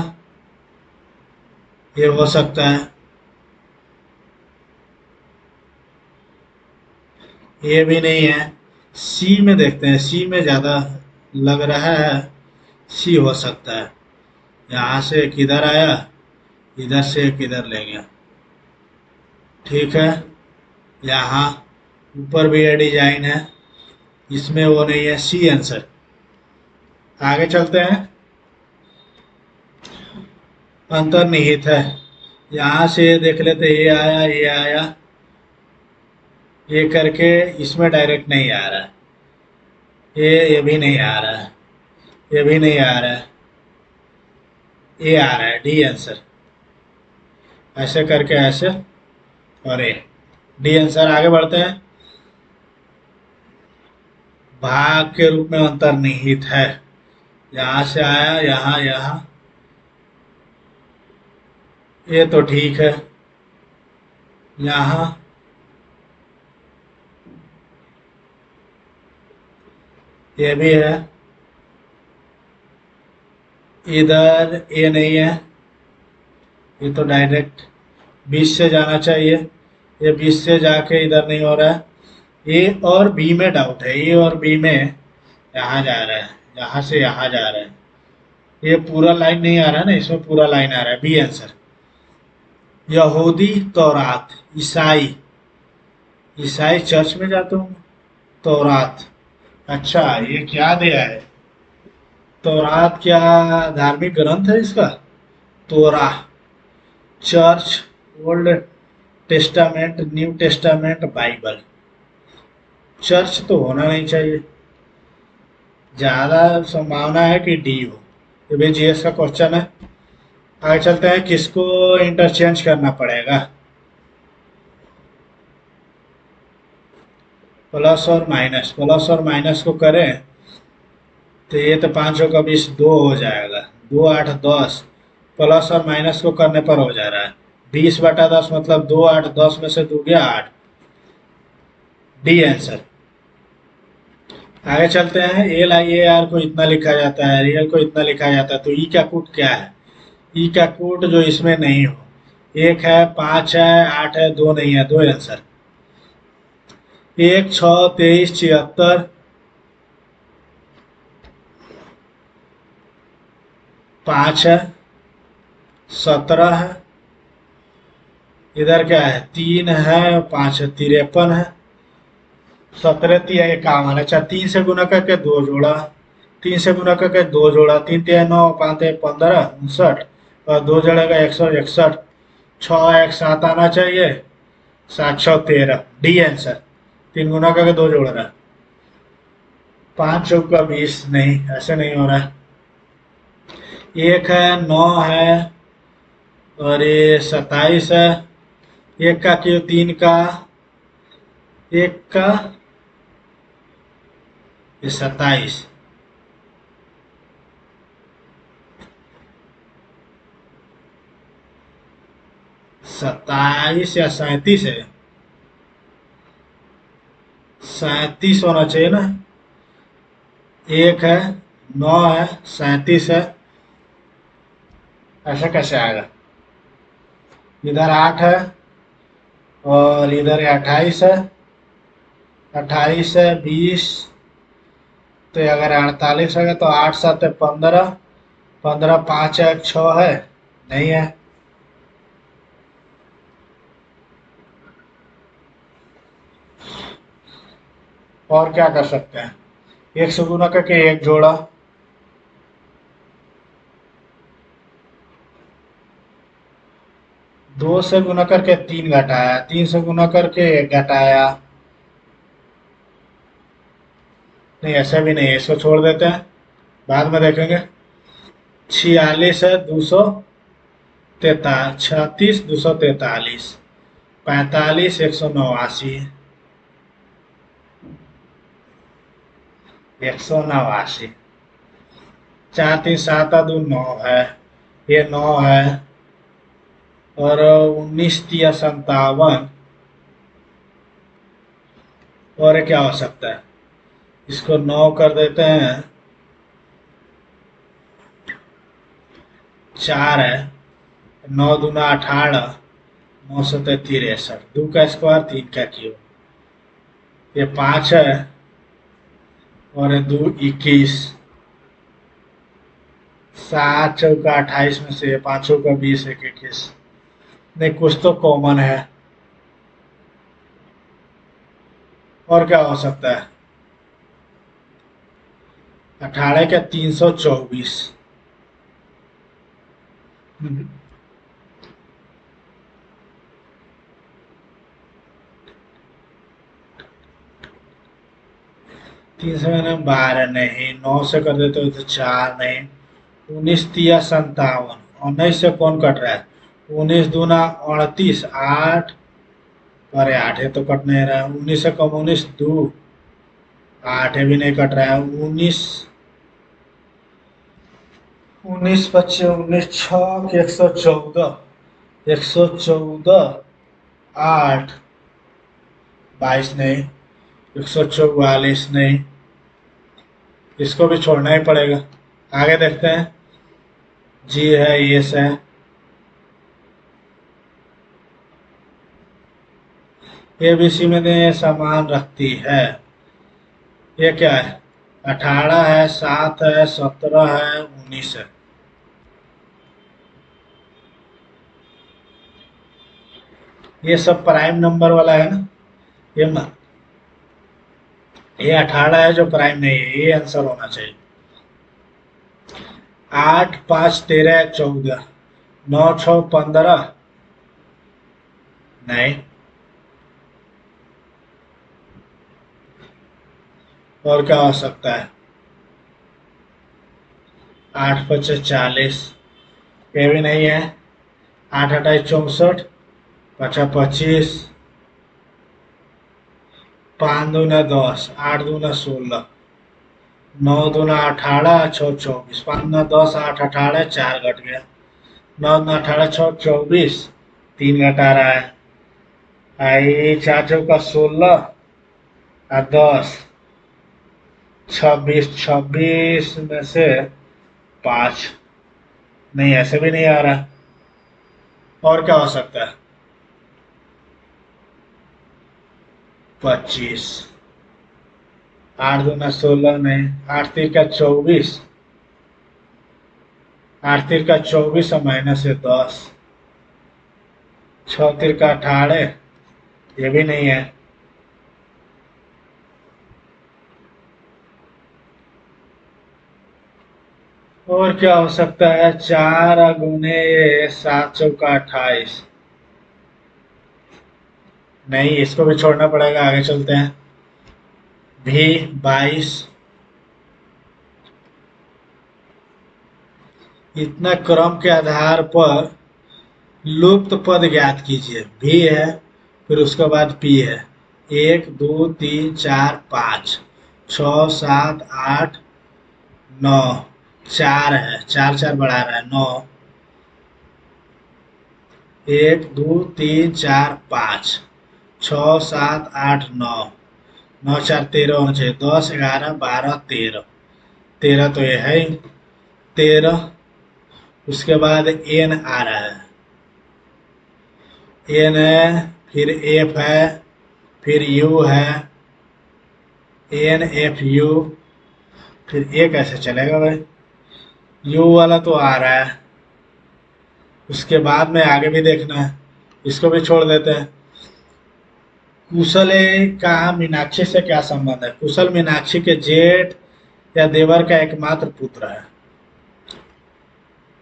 A: ये हो सकता है, ये भी नहीं है। सी में देखते हैं, सी में ज्यादा लग रहा है, सी हो सकता है, यहाँ से किधर आया, इधर से किधर ले गया, ठीक है। यहाँ ऊपर भी ये डिजाइन है, इसमें वो नहीं है, सी आंसर। आगे चलते हैं, अंतर्निहित है, यहाँ से देख लेते, ये आया ये आया, ये करके इसमें डायरेक्ट नहीं आ रहा है, ये भी नहीं आ रहा है, ये भी नहीं आ रहा है, ये आ रहा है, डी आंसर। ऐसे करके ऐसे, और ये डी आंसर। आगे बढ़ते हैं, भाग के रूप में अंतर्निहित है, यहाँ से आया यहाँ यहाँ, ये तो ठीक है, यहाँ ये भी है, इधर ये नहीं है, ये तो डायरेक्ट 20 से जाना चाहिए, ये 20 से जाके इधर नहीं हो रहा है, ए और बी में डाउट है, ए और बी में यहाँ जा रहा है, यहाँ से यहाँ जा रहा है, ये पूरा लाइन नहीं आ रहा है ना, इसमें पूरा लाइन आ रहा है, बी आंसर। यहूदी तौरात, ईसाई ईसाई चर्च में जाते होंगे। तौरात, अच्छा ये क्या दिया है? तौरात क्या धार्मिक ग्रंथ है इसका? तोरा, church, old testament, new testament, Bible. Church तो होना नहीं चाहिए, ज्यादा संभावना है कि डी हो। ये भी जीएस का क्वेश्चन है। आगे चलते हैं, किसको इंटरचेंज करना पड़ेगा? प्लस और माइनस, प्लस और माइनस को करें तो ये तो 5 का 20 दो हो जाएगा, 2 8 10, प्लस और माइनस को करने पर हो जा रहा है 20/10, मतलब 2 8 10 में से 2 गया 8। D answer. आगे चलते हैं, एल आई ए आर को इतना लिखा जाता है, रियल को इतना लिखा जाता है, तो ई का कूट क्या है? ई का कूट जो इसमें नहीं हो, 1 है, 5 है, 8 है, 2 नहीं है, 2 आंसर। 1 6 23 76, 5 है, 17 है, इधर क्या है 3 है, 5 है, 53 है, 17 3 51। अच्छा 3 से गुना करके 2 जोड़ा, 3 से गुना करके 2 जोड़ा, 3 3 9, 5 15 59, और 2 जोड़ेगा 161, 6 1 7 आना चाहिए, 7 6 13, डी आंसर। 3 गुना करके 2 जोड़ रहा है, 5 चौका 20, नहीं ऐसे नहीं हो रहा है। 1 है, 9 है, और ये 27 है, 1 का क्यों, 3 का, 1 का, ये 27, 27 या 37 है, 37 होना चाहिए ना। 1 है, 9 है, 37 है, ऐसा कैसे आएगा? इधर 8 है और इधर 28 है, 28 है, 20, तो अगर 48 है तो 8 7 है 15, 15 5 है 6 है, नहीं है। और क्या कर सकते हैं? 1 से गुना करके 1 जोड़ा, 2 से गुना करके 3 घटाया, 3 से गुना करके 1 घटाया, नहीं ऐसा भी नहीं है, इसको छोड़ देते हैं, बाद में देखेंगे। 46 है, 243, 36 243, 45 189, 189, 4 3 7 2 9 है, ये 9 है, और 19 3 57, और क्या हो सकता है? इसको 9 कर देते हैं, 4 है, 9 दूना 18, 9 7 63, 2 का स्क्वायर 3 का क्यूब, ये 5 है, और 2 21, 7 चौका 28 में से 5 चौका 20, 1 21, नहीं कुछ तो कॉमन है। और क्या हो सकता है? 18 का 324, 3 से मैंने 12 नहीं, 9 से कर देते हो तो 4 नहीं, 19 3 57, 19 से कौन कट रहा है? 19 दूना 38, 8, अरे 8 है तो कट नहीं रहा है, 19 से कम 19 2, 8 है भी नहीं कट रहा है, 19, 19 25 19 6 114, 114, 8, 22 नहीं, 144 नहीं, इसको भी छोड़ना ही पड़ेगा। आगे देखते हैं, जी है, यस है, एबीसी में ने समान रखती है। ये क्या है? 18 है, 7 है, 17 है, 19 है। ये सब प्राइम नंबर वाला है ना, ये ये 18 है जो प्राइम नहीं है, ये आंसर होना चाहिए। 8 5 13 14, 9 6 15, नहीं। और क्या हो सकता है? 8 5 40, ये भी नहीं है। 8 8 64, 5 25, 5 दूना 10, 8 दूना 16, 9 दूना 18, 6 24, 5 दूना 10, 8 18, 4 घट गया। 9 दूना 18, 6 24, 3 घटा रहा है। आई 4 चौका 16 और 10, 26, 26 में से 5, नहीं ऐसे भी नहीं आ रहा। और क्या हो सकता है? 25, 8 दूना 16, नहीं। 8 3 का 24, 8 3 का 24 और माइनस से 10, 6 3 का 18, ये भी नहीं है। और क्या हो सकता है? 4 गुने 7 चौका 28, नहीं इसको भी छोड़ना पड़ेगा, आगे चलते हैं। भी 22, इतना क्रम के आधार पर लुप्त पद ज्ञात कीजिए। भी है, फिर उसके बाद पी है। 1 2 3 4 5 6 7 8 9, 4 है, 4 4 बढ़ा रहा है 9, 1 2 3 4 5 6 7 8 9, 9 4 13 होना चाहिए। 10 11 12 13, 13 तो ये है ही। 13, उसके बाद एन आ रहा है। एन है, फिर एफ है, फिर यू है। एन एफ यू, फिर ए कैसे चलेगा भाई? यू वाला तो आ रहा है, उसके बाद में आगे भी देखना है, इसको भी छोड़ देते हैं। कुशल का मीनाक्षी से क्या संबंध है? कुशल मीनाक्षी के जेठ या देवर का एकमात्र पुत्र है।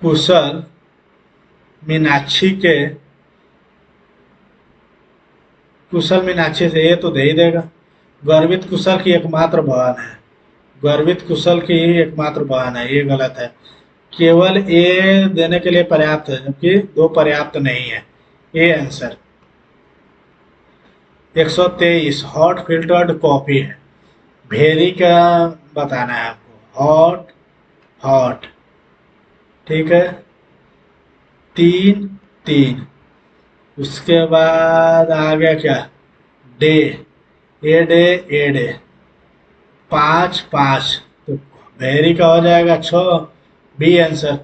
A: कुशल मीनाक्षी के, कुशल मीनाक्षी से ये तो दे ही देगा। गर्वित कुशल की एकमात्र बहन है, गर्वित कुशल की एकमात्र बहन है, ये गलत है। केवल ए देने के लिए पर्याप्त है, जबकि दो पर्याप्त नहीं है। A answer. 123 hot filtered coffee है। भेरी का बताना है आपको। हॉट, हॉट, ठीक है। 3 3, उसके बाद आ गया क्या? Day, a day, a day. 5 5, तो भेरी का हो जाएगा 6, बी आंसर।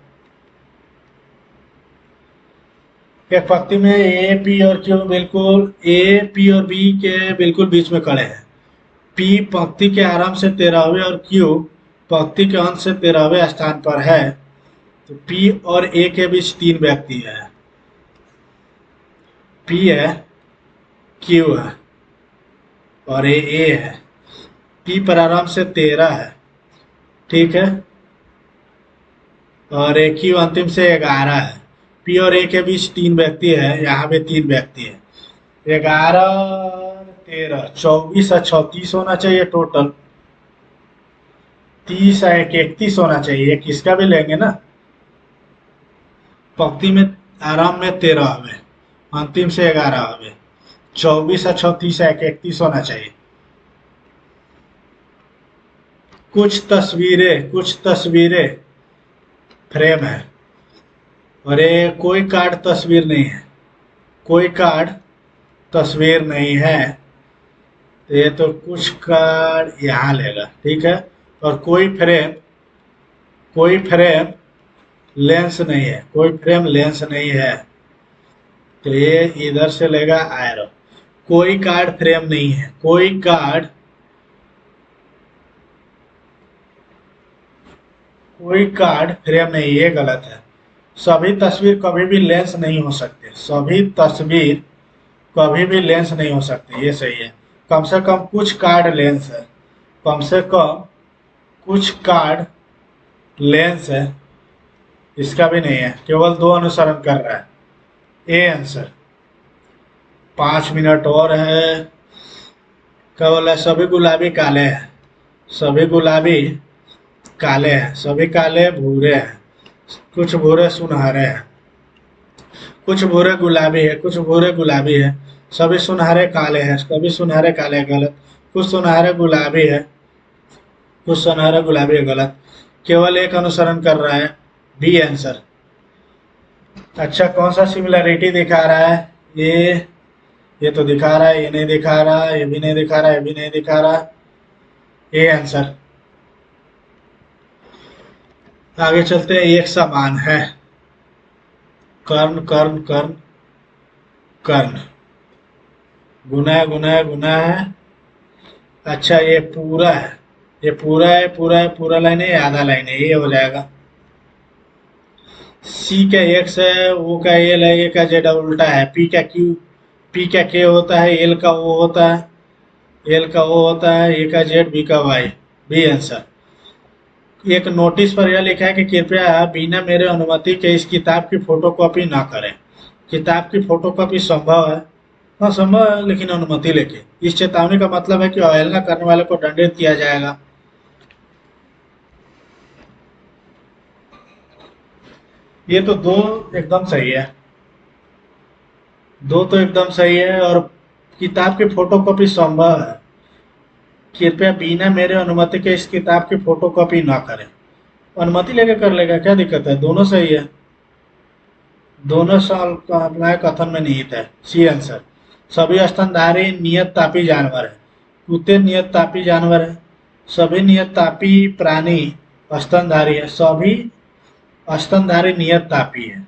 A: एक पंक्ति में ए पी और क्यू बिल्कुल, ए पी और बी के बिल्कुल बीच में खड़े हैं। पी पंक्ति के आरंभ से 13वें और क्यू पंक्ति के अंत से 13वें स्थान पर है। तो पी और ए के बीच 3 व्यक्ति है। पी है, क्यू है और ए है। पी प्रारंभ से 13 है, ठीक है, और ए क्यू अंतिम से 11 है। पी और ए के बीच 3 व्यक्ति है, यहाँ पे 3 व्यक्ति है। 11 13, 24 और 36 होना चाहिए टोटल। 30 और 31 होना चाहिए, किसका भी लेंगे ना। पंक्ति में आरंभ में 13वें, अंतिम से 11वें। 24 और 36 और 31 होना चाहिए। कुछ तस्वीरें फ्रेम है, और ये कोई कार्ड तस्वीर नहीं है। कोई कार्ड तस्वीर नहीं है, तो ये तो कुछ कार्ड यहाँ लेगा, ठीक है। और कोई फ्रेम लेंस नहीं है, कोई फ्रेम लेंस नहीं है, तो ये इधर से लेगा आयरो। कोई कार्ड फ्रेम नहीं है, कोई कार्ड फ्रेम नहीं, ये गलत है। सभी तस्वीर कभी भी लेंस नहीं हो सकते, सभी तस्वीर कभी भी लेंस नहीं हो सकते, ये सही है। कम से कम कुछ कार्ड लेंस है, कम से कम कुछ कार्ड लेंस है, इसका भी नहीं है, केवल दो अनुसरण कर रहा है। A answer. 5 मिनट और है। क्या बोला है? सभी गुलाबी काले हैं, सभी गुलाबी काले हैं, सभी काले भूरे हैं, कुछ भूरे सुनहरे हैं, कुछ भूरे गुलाबी है, कुछ भूरे गुलाबी है, सभी सुनहरे काले हैं, सभी सुनहरे काले हैं, गलत। कुछ सुनहरे गुलाबी है, कुछ सुनहरे गुलाबी है, गलत। केवल एक अनुसरण कर रहा है। B answer. अच्छा, कौन सा सिमिलरिटी दिखा रहा है? ये तो दिखा रहा है, ये नहीं दिखा रहा, ये भी नहीं दिखा रहा, ये भी नहीं दिखा रहा। ए आंसर। आगे चलते हैं। एक समान है। कर्ण कर्ण कर्ण कर्ण, गुना है गुना है गुना है। अच्छा, ये पूरा है, ये पूरा है, पूरा है, पूरा लाइन है, आधा लाइन है, ये हो जाएगा। सी का एक्स है, ओ का एल है, ए का जेड उल्टा है, पी का क्यू, पी का के होता है, एल का ओ होता है, एल का ओ होता है, ए का जेड, बी का वाई। B answer. एक नोटिस पर यह लिखा है कि कृपया बिना मेरे अनुमति के इस किताब की फोटोकॉपी ना करें। किताब की फोटोकॉपी संभव है? हाँ संभव है, लेकिन अनुमति लेके। इस चेतावनी का मतलब है कि अवहेलना करने वाले को दंडित किया जाएगा। ये तो दो एकदम सही है, दो तो एकदम सही है। और किताब की फोटोकॉपी संभव है, कृपया बिना मेरे अनुमति के इस किताब की फोटोकॉपी ना करें। अनुमति लेके कर लेगा, क्या दिक्कत है? दोनों सही है, दोनों साल का अपना कथन में निहित है। C answer. सभी स्तनधारी नियत तापी जानवर है, कुत्ते नियत तापी जानवर है, सभी नियत तापी प्राणी स्तनधारी है, सभी स्तनधारी नियत तापी है।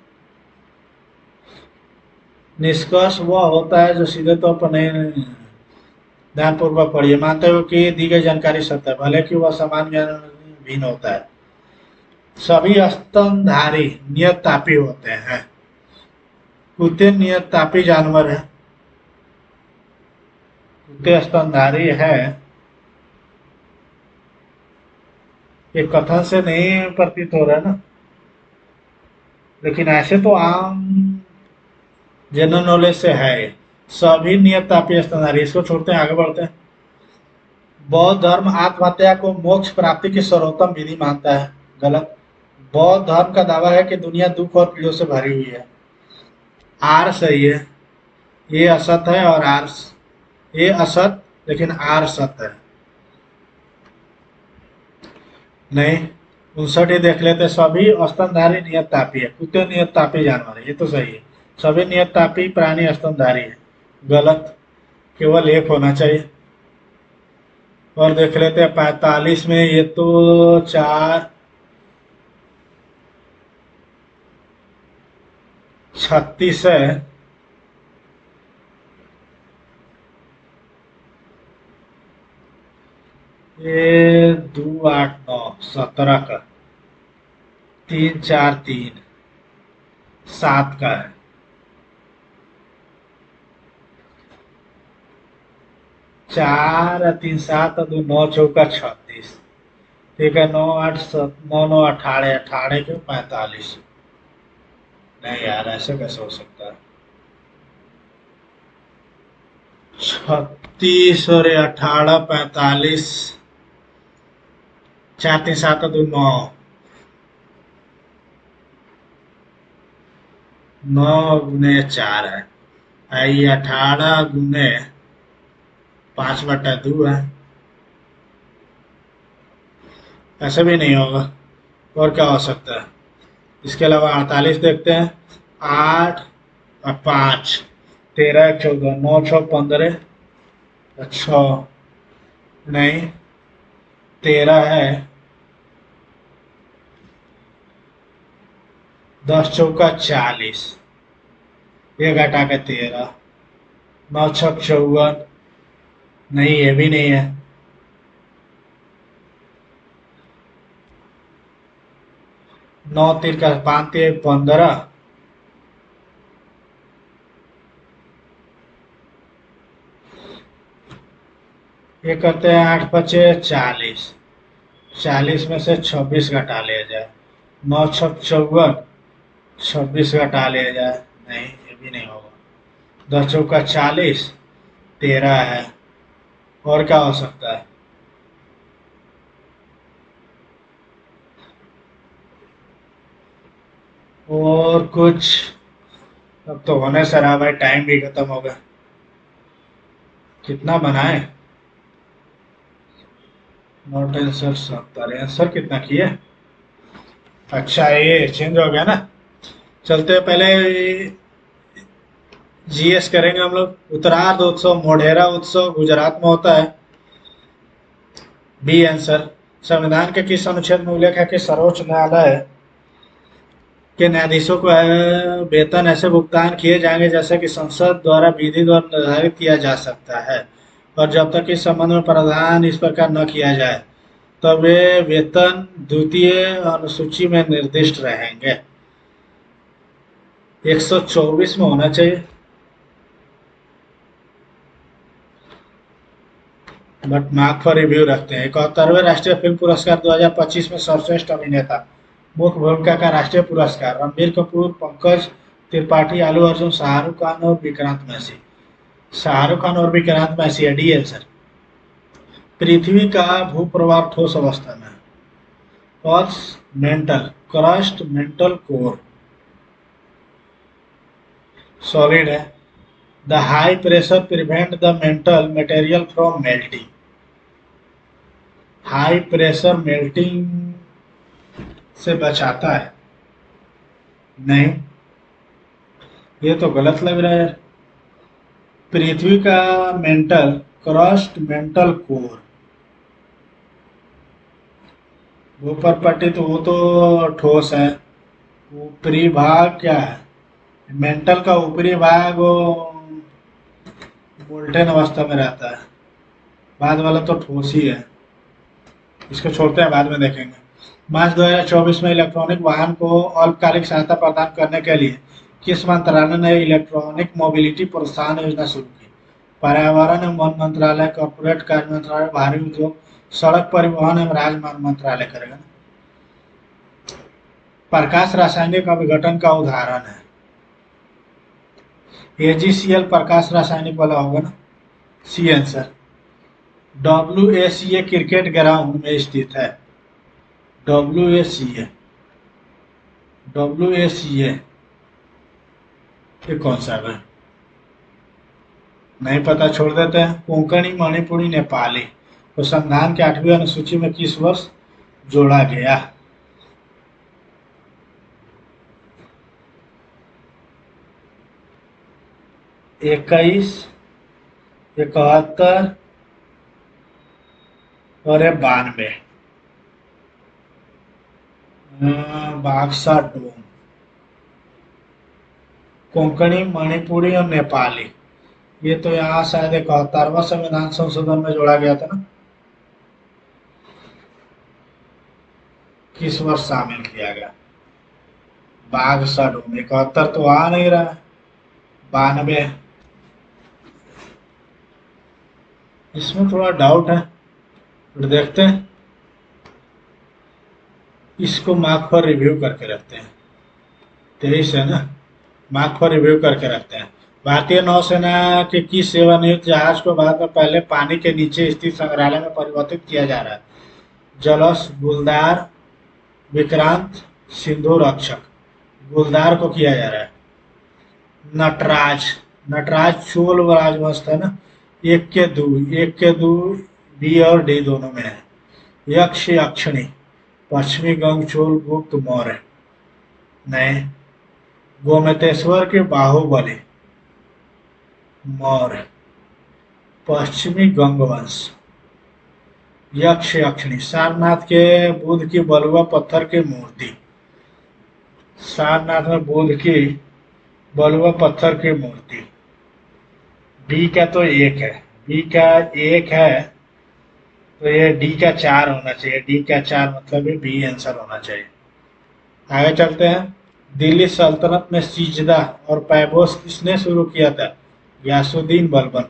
A: निष्कर्ष वह होता है जो सीधे तौर पर नहीं। ध्यानपूर्वक पढ़िए। मानते हुए कि दी गई जानकारी सत्य है, भले कि वह समान ज्ञान भिन्न होता है। सभी स्तनधारी नियत तापी होते हैं। कुत्ते नियत तापी जानवर है, कुत्ते स्तनधारी है, ये कथन से नहीं प्रतीत हो रहा है ना, लेकिन ऐसे तो आम जनरल नॉलेज से है ये। सभी नियत तापी स्तनधारी। इसको छोड़ते हैं, आगे बढ़ते हैं। बौद्ध धर्म आत्महत्या को मोक्ष प्राप्ति की सर्वोत्तम विधि मानता है, गलत। बौद्ध धर्म का दावा है कि दुनिया दुख और पीड़ों से भरी हुई है। आर सही है, ये असत है और आर, ये असत लेकिन आर सत्य है। नहीं, 59 ही देख लेते। सभी स्तनधारी नियत तापी है, कुत्ते नियत तापी जानवर है, ये तो सही है। सभी नियत तापी प्राणी स्तनधारी है, गलत। केवल एक होना चाहिए। और देख लेते हैं 45 में, ये तो चार 36 है। ये 2 8 9 17 का, 3 4 3 7 का है। 4 3 7 2 9 चौका 36। ठीक है, 9 8 9 9 18 के 45। नहीं यार, ऐसे कैसे हो सकता है? 36 और 18 45। 4 3 7 2 9, 9 गुने 4 है, ये 18 गुने 5/2 है। ऐसे भी नहीं होगा, और क्या हो सकता है? इसके अलावा 48 देखते हैं। 8 और 5, 13 14, 9 6 15, 6 नहीं, 13 है, 10 चौका 40, एक घटा के 13, 9 6 54, नहीं ये भी नहीं है। 9 3 का 5 3 15, ये करते हैं 8×5 = 40, 40 में से 26 घटा लिया जाए, 9×6 = 54, 26 घटा लिया जाए, नहीं ये भी नहीं होगा, 10×4 = 40, 13 है, और क्या हो सकता है? और कुछ? अब तो होने से रहा भाई, टाइम भी खत्म हो गया। कितना बनाए? नॉट आंसर 70, आंसर कितना किए? अच्छा ये चेंज हो गया ना। चलते हैं पहले जीएस करेंगे हम लोग। उत्तरार्ध उत्सव मोढेरा उत्सव गुजरात में होता है। B answer. संविधान के किस अनुच्छेद में उल्लेख है कि सर्वोच्च न्यायालय के न्यायाधीशों को वेतन ऐसे भुगतान किए जाएंगे जैसे कि संसद द्वारा विधि द्वारा निर्धारित किया जा सकता है, और जब तक इस संबंध में प्रावधान इस प्रकार न किया जाए तब वे वेतन द्वितीय अनुसूची में निर्दिष्ट रहेंगे। 124 में होना चाहिए, बट मार्क फॉर रिव्यू रखते हैं। 71वें राष्ट्रीय फिल्म पुरस्कार 2025 में सर्वश्रेष्ठ अभिनेता मुख्य भूमिका का राष्ट्रीय पुरस्कार रणबीर कपूर, पंकज त्रिपाठी, आलू अर्जुन, शाहरुख खान और विक्रांत मैसी। शाहरुख खान और विक्रांत मैसी है डी आंसर। पृथ्वी का भूप्रवाह ठोस अवस्था में है। False mantle crust mantle core solid है। The high pressure prevent the mantle material from melting. High pressure melting से बचाता है, नहीं ये तो गलत लग रहा है यार। पृथ्वी का मेंटल क्रस्ट मेंटल कोर, ऊपर पट्टी तो वो तो ठोस है। ऊपरी भाग क्या है? मेंटल का ऊपरी भाग वो मोल्टेन अवस्था में रहता है, बाद वाला तो ठोस ही है। इसको छोड़ते हैं, बाद में देखेंगे। मार्च 2024 में इलेक्ट्रॉनिक वाहन को अल्पकालिक सहायता प्रदान करने के लिए किस मंत्रालय ने इलेक्ट्रॉनिक मोबिलिटी प्रोत्साहन योजना शुरू की? पर्यावरण एवं वन मंत्रालय, कॉर्पोरेट कार्य मंत्रालय, भारी उद्योग, सड़क परिवहन एवं राजमार्ग मंत्रालय करेगा। प्रकाश रासायनिक अभिघटन का उदाहरण है। एजीसीएल प्रकाश रासायनिक वाला होगा ना, C answer. WACA cricket ground में स्थित है। WACA ये कौन सा है? नहीं पता, छोड़ देते हैं। कोंकणी मणिपुरी नेपाली तो संविधान के 8वीं अनुसूची में किस वर्ष जोड़ा गया? 21, 71 और 92। बाक्सा डोम, कोंकणी मणिपुरी और नेपाली, ये तो यहाँ शायद 71वां संविधान संशोधन में जोड़ा गया था ना। किस वर्ष शामिल किया गया? बाक्सा डोम। 71 तो आ नहीं रहा है, 92। इसमें थोड़ा डाउट है, तो देखते हैं। इसको मार्क फॉर रिव्यू करके रखते हैं। 23 है ना, मार्क फॉर रिव्यू करके रखते हैं। भारतीय नौसेना के किस सेवानिवृत्त जहाज को भारत में पहले पानी के नीचे स्थित संग्रहालय में परिवर्तित किया जा रहा है? जलस, गुलदार, विक्रांत, सिंधु रक्षक। गुलदार को किया जा रहा है। नटराज, नटराज चोल राजवंश है ना। एक के दो बी और डी दोनों में है। यक्ष यक्षिणी, पश्चिमी गंग चोल गुप्त मौर्य, नहीं। गोमतेश्वर के बाहुबली मौर्य, पश्चिमी गंग वंश। यक्ष यक्षिणी, सारनाथ के बुद्ध की बलुआ पत्थर की मूर्ति। सारनाथ में बुद्ध की बलुआ पत्थर की मूर्ति। बी का तो एक है, बी का एक है, तो ये डी का 4 होना चाहिए। डी का 4 मतलब ये बी आंसर होना चाहिए। आगे चलते हैं। दिल्ली सल्तनत में सिजदा और पैबोस किसने शुरू किया था? गयासुद्दीन बलबन।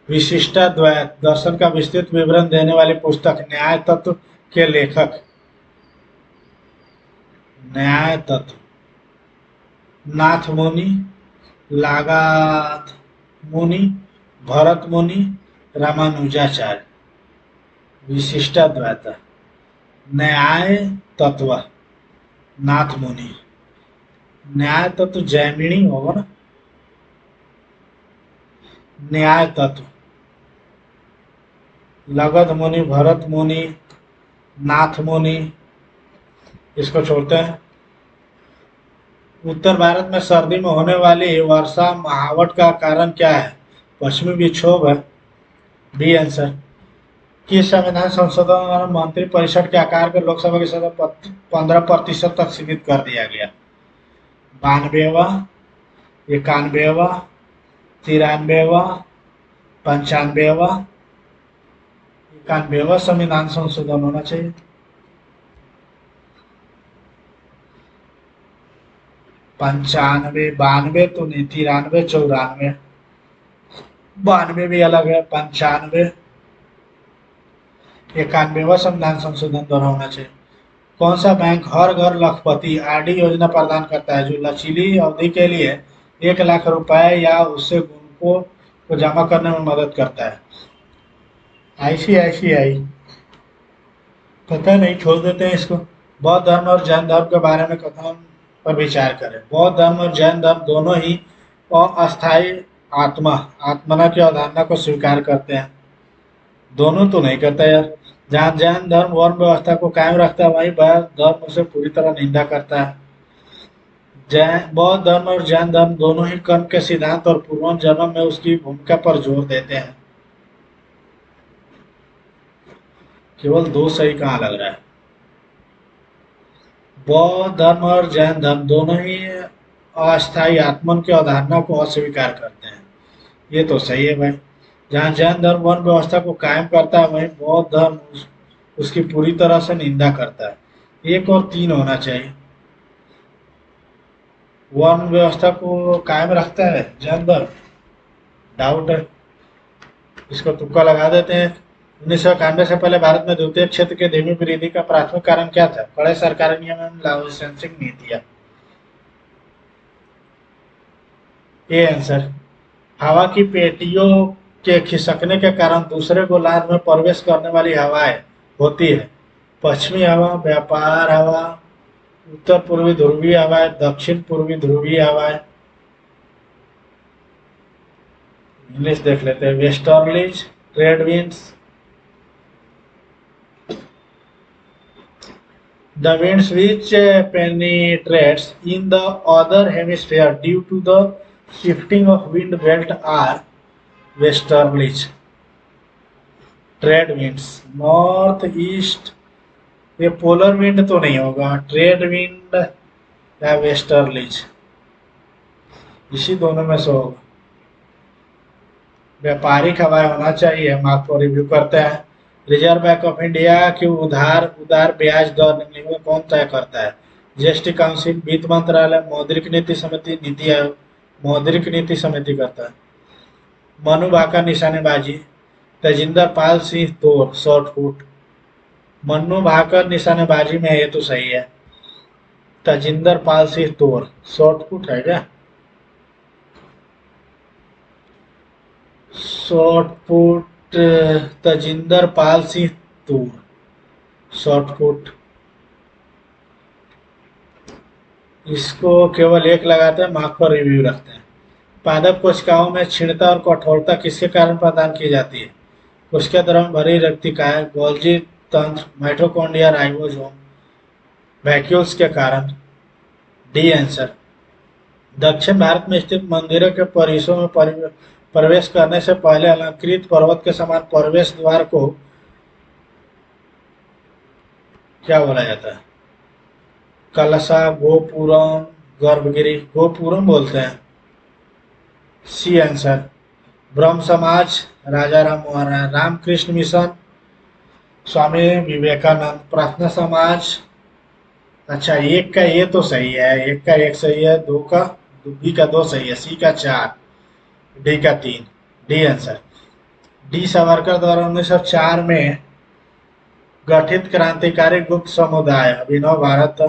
A: विशिष्टाद्वैत दर्शन का विस्तृत विवरण देने वाली पुस्तक न्याय तत्व के लेखक। न्याय तत्व नाथ मुनि, लागाथ मुनि, भरत मुनि, रामानुजाचार्य। विशिष्टाद्वैत न्याय तत्व नाथ मुनि। न्याय तत्व जैमिनी होगा ना। न्याय तत्व लगध मुनि, भरत मुनि, नाथ मुनि। इसको छोड़ते हैं। उत्तर भारत में सर्दी में होने वाली वर्षा महावट का कारण क्या है? पश्चिमी विक्षोभ है। B answer. किस संविधान संशोधन द्वारा मंत्रिपरिषद के आकार को लोकसभा की सदस्य 15% तक सीमित कर दिया गया? 92वां, 91वां, 93वां, 95वां? 91वां संविधान संशोधन होना चाहिए। 95, 92 तो नहीं, 93, 94। 92 भी अलग है। 95, 91वां संविधान संशोधन द्वारा होना चाहिए। कौन सा बैंक हर घर लखपति आरडी योजना प्रदान करता है जो लचीली अवधि के लिए 1 लाख रुपए या उससे गुणकों को जमा करने में मदद करता है? आईसीआईसीआई। पता नहीं, छोड़ देते हैं इसको। बौद्ध धर्म और जैन धर्म के बारे में कथन पर विचार करें। बौद्ध धर्म और जैन धर्म दोनों ही अस्थायी आत्मना की अवधारणा को स्वीकार करते हैं। दोनों तो नहीं करता यार। जहाँ जैन धर्म वर्ण व्यवस्था को कायम रखता है वहीं बौद्ध धर्म उसे पूरी तरह निंदा करता है। बौद्ध धर्म और जैन धर्म दोनों ही कर्म के सिद्धांत और पूर्वजन्म में उसकी भूमिका पर जोर देते हैं। केवल 2 सही कहाँ लग रहा है? बौद्ध धर्म और जैन धर्म दोनों ही अस्थायी आत्मन की अवधारणा को अस्वीकार करते हैं। ये तो सही है भाई। जहाँ जैन धर्म वर्ण व्यवस्था को कायम करता है वहीं बौद्ध धर्म उसकी पूरी तरह से निंदा करता है। 1 और 3 होना चाहिए। वर्ण व्यवस्था को कायम रखता है जैन धर्म, डाउट है। इसको तुक्का लगा देते हैं। 1991 से पहले भारत में द्वितीय क्षेत्र के धीमी वृद्धि का प्राथमिक कारण क्या था? कड़े सरकारी नियम एवं लाइसेंसिंग नीतियां। ये आंसर। हवा की पेटियों के खिसकने के कारण दूसरे गोलार्ध में प्रवेश करने वाली हवाएं होती है। पश्चिमी हवा, व्यापार हवा, उत्तर पूर्वी ध्रुवीय हवाएं, दक्षिण पूर्वी ध्रुवीय हवाएं। इंग्लिश देख लेते हैं। Westerlies, trade winds. The winds which penetrates in the other hemisphere due to the shifting of wind belt are westerlies. Trade winds, north east। ये पोलर विंड तो नहीं होगा। ट्रेड विंड या वेस्टर्लीज, इसी दोनों में से होगा। व्यापारिक हवाएं होना चाहिए। मार्क को रिव्यू करते हैं। रिजर्व बैंक ऑफ इंडिया की उदार ब्याज दर निम्नलिखित में कौन तय करता है? जीएसटी काउंसिल, वित्त मंत्रालय, मौद्रिक नीति समिति, नीति आयोग। मौद्रिक नीति समिति करता है। मनु भाकर निशानेबाजी, तेजिंदर पाल सिंह तोर शॉर्ट पुट। मनु भाकर निशानेबाजी में ये तो सही है। तेजिंदर पाल सिंह तोर शॉर्ट पुट है क्या? शॉर्ट पुट तेजिंदर पाल सिंह तूर शॉर्ट पुट। इसको केवल 1 लगाते हैं। मार्क पर रिव्यू रखते हैं। पादप कोशिकाओं में क्षीणता और कठोरता किसके कारण प्रदान की जाती है? कोशिका द्रव्य भरी रेक्टिकाएं, गोल्जी तंत्र, माइटोकॉन्ड्रिया, राइबोसोम। वैक्यूल्स के कारण। D answer. दक्षिण भारत में स्थित मंदिरों के परिसरों में प्रवेश करने से पहले अलंकृत पर्वत के समान प्रवेश द्वार को क्या बोला जाता है? कलशा, गोपुरम, गर्भगिरी। गोपुरम बोलते हैं। C answer. Brahmo Samaj, Raja Ram Mohan Roy. Ramakrishna Mission, Swami Vivekananda. Prarthana Samaj. अच्छा, 1 का ये तो सही है। 1 का 1 सही है। 2 का 2 सही है। सी का 4, डी का 3। D answer. डी सावरकर द्वारा 1904 में गठित क्रांतिकारी गुप्त समुदाय अभिनव भारत।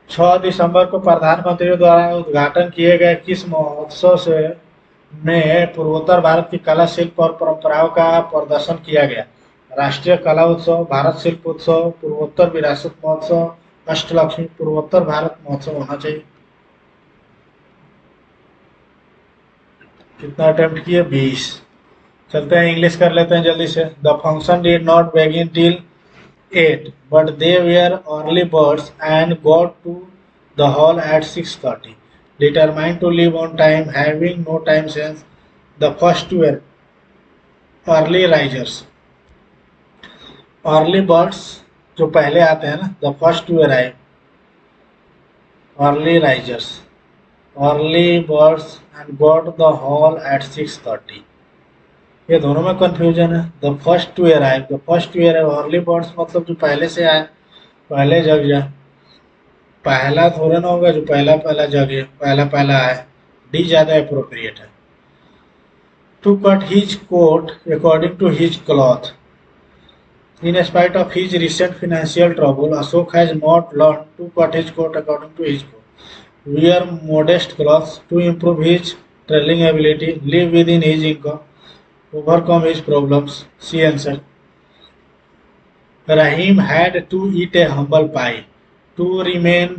A: 6 दिसंबर को प्रधानमंत्री द्वारा उद्घाटन किए गए किस महोत्सव से में पूर्वोत्तर भारत की कला, शिल्प और परंपराओं का प्रदर्शन किया गया? राष्ट्रीय कला उत्सव, भारत शिल्प उत्सव, पूर्वोत्तर विरासत महोत्सव, अष्टलक्ष्मी। पूर्वोत्तर भारत महोत्सव होना चाहिए। कितना अटेम्प्ट किए? 20। चलते हैं इंग्लिश कर लेते हैं जल्दी से। The function did not begin till 8 but they were early birds and got to the hall at 6:30, determined to leave on time, having no time sense. The first were early risers. Early birds जो पहले आते हैं ना, the first to arrive. Early risers. Early birds and got the hall at 6:30. ये दोनों में confusion है। The first to arrive, the first to arrive, early birds मतलब जो पहले से आए, पहले जग जाए। पहला थोड़ा ना होगा जो पहला पहला जगे, पहला पहला आए। डी ज्यादा अप्रोप्रिएट है। To cut his coat according to his cloth. In spite of his recent financial trouble, Ashok has not learn to cut his coat according to his coat. Wear modest clothes to improve his trailing ability, live within his income, overcome his problems. She answered. Rahim had to eat a humble pie, to remain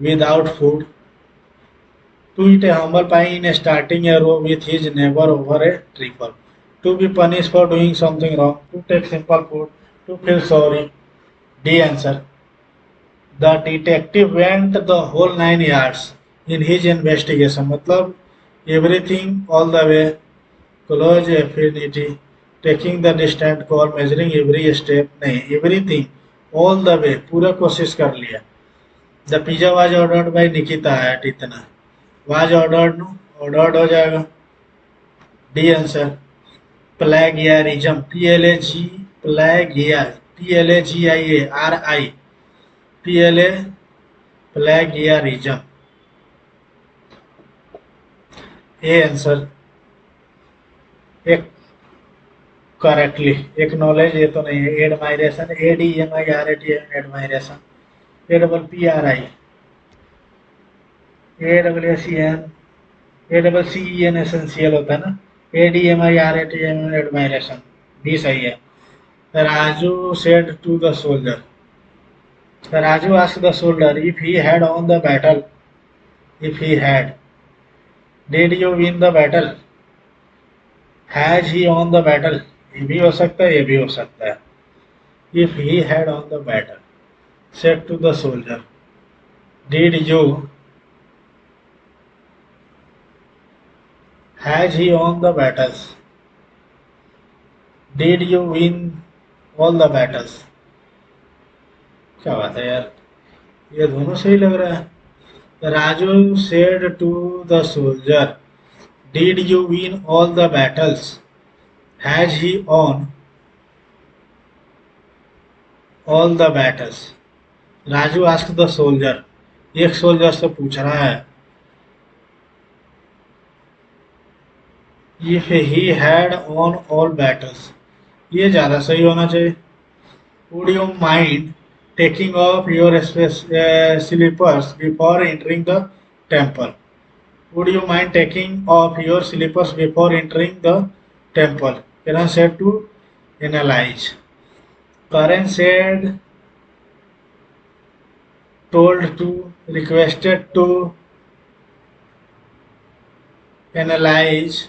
A: without food, to eat a humble pie in starting a row with his neighbor over a triple, to be punished for doing something wrong, to take simple food, to feel sorry. D answer. The detective went the whole 9 yards in his investigation. मतलब everything all the way, close affinity, taking the distant call, measuring every step, नहीं everything all the way, पूरा कोशिश कर लिया। The pizza was ordered by Nikita at इतना, was ordered ordered हो जाएगा। D answer. Plagiarism, PLAG, plagiar, PLAGIARI, PLA, plagiarism. A answer. एक correctly, acknowledge ये तो नहीं है। Admiration, ADMIRATION, admiration. APPRI, ACCEN essential होता है ना। ADMIRATION, admiration. भी सही है। Raju said to the soldier, Raju asked the soldier if he had on the battle, if he had, did you win the battle, has he on the battle. ये भी हो सकता है, ये भी हो सकता है। If he had on the battle, said to the soldier, did you, has he on the battles, did you win all the battles. क्या बात है यार, ये दोनों सही लग रहा है। Raju said to the soldier, did you win all the battles, has he on all the battles. Raju ask the soldier, एक सोल्जर से पूछ रहा है if he had on all battles, ये ज्यादा सही होना चाहिए। Would you mind taking off your slippers before entering the temple? Would you mind taking off your slippers before entering the temple? Karan said to analyze. Karen said, told to, requested to, analyze,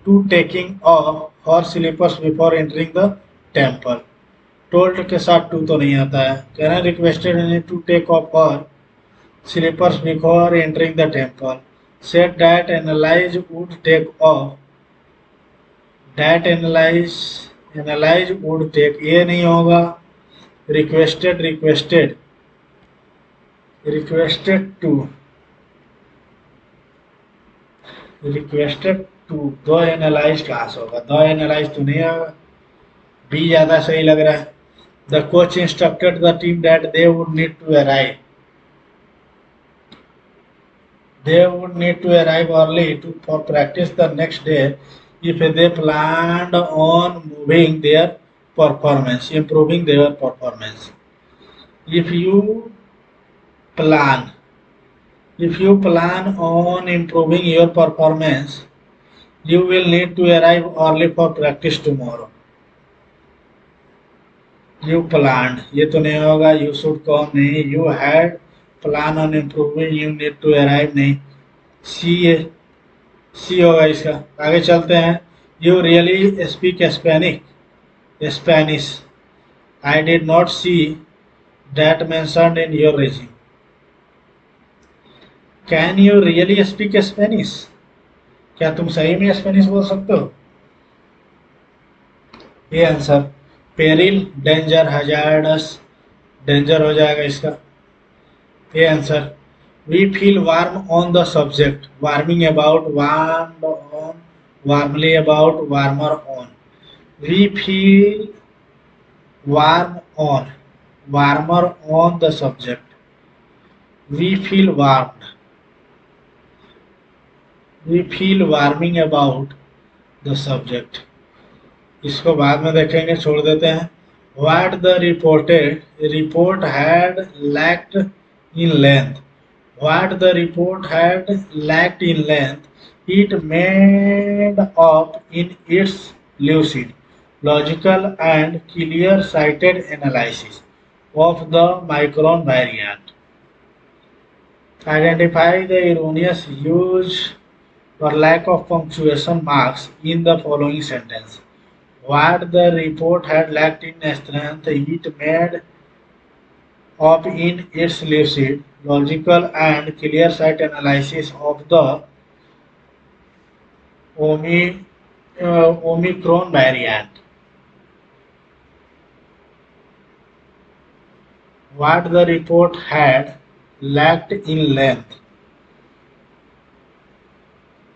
A: to taking off her slippers before entering the temple. Told के साथ to तो नहीं आता है। कह रहे हैं requested to take off her slippers before entering the temple, said that Annalise would take off, that Annalise would take, ये नहीं होगा। Requested, requested, requested to, requested to, the Annalise कहाँ से होगा? द एनालाइज तो नहीं होगा। बी ज्यादा सही लग रहा है। The coach instructed the team that they would need to arrive. They would need to arrive early for practice the next day if they planned on moving their performance, improving their performance. If you plan, if you plan on improving your performance, you will need to arrive early for practice tomorrow. You planned, ये तो नहीं होगा. You should come नहीं. You had plan on improving. You need to arrive नहीं. सी सी होगा इसका. आगे चलते हैं. You really speak Spanish. I did not see that mentioned in your resume. Can you really speak Spanish? क्या तुम सही में स्पेनिश बोल सकते हो? ये answer. Peril, danger, hazardous, danger हो जाएगा इसका. ये answer. We feel warm on the subject. Warming about, warmed on, warmly about, warmer on. We feel warm on, warmer on the subject. We feel warmed. We feel warming about the subject. इसको बाद में देखेंगे, छोड़ देते हैं. What the report had lacked in length. What the report had lacked in length, it made up in its lucid, logical and clear-sighted analysis of the Micron variant. Identify the erroneous use or lack of punctuation marks in the following sentence. What the report had lacked in strength, it made up in its lucid, logical and clear-sighted analysis of the Omicron variant. What the report had lacked in length,